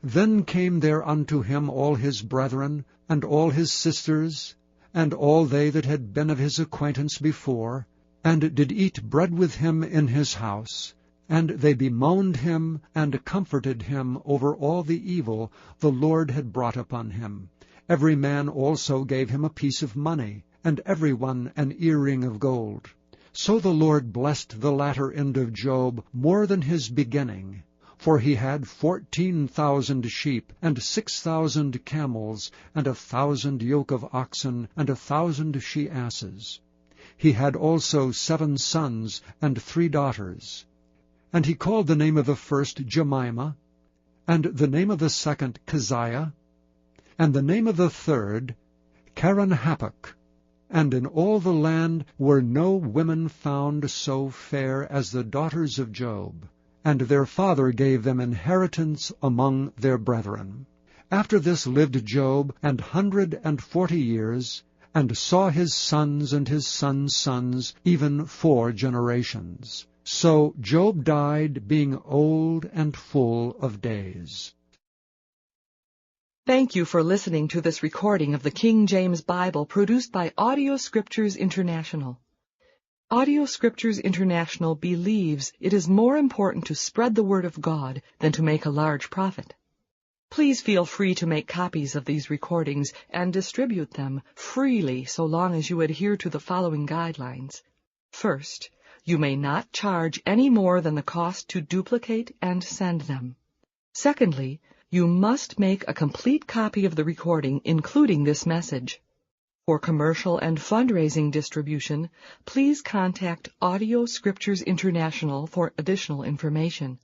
Then came there unto him all his brethren, and all his sisters, and all they that had been of his acquaintance before, and did eat bread with him in his house. And they bemoaned him, and comforted him over all the evil the Lord had brought upon him. Every man also gave him a piece of money, and every one an earring of gold. So the Lord blessed the latter end of Job more than his beginning. For he had 14,000 sheep, and 6,000 camels, and 1,000 yoke of oxen, and 1,000 she-asses. He had also 7 sons, and 3 daughters. And he called the name of the first Jemimah, and the name of the second Keziah, and the name of the third Kerenhappuch. And in all the land were no women found so fair as the daughters of Job. And their father gave them inheritance among their brethren. After this lived Job 140 years, and saw his sons and his sons' sons, even 4 generations. So Job died, being old and full of days. Thank you for listening to this recording of the King James Bible produced by Audio Scriptures International. Audio Scriptures International believes it is more important to spread the Word of God than to make a large profit. Please feel free to make copies of these recordings and distribute them freely so long as you adhere to the following guidelines. First, you may not charge any more than the cost to duplicate and send them. Secondly, you must make a complete copy of the recording, including this message. For commercial and fundraising distribution, please contact Audio Scriptures International for additional information.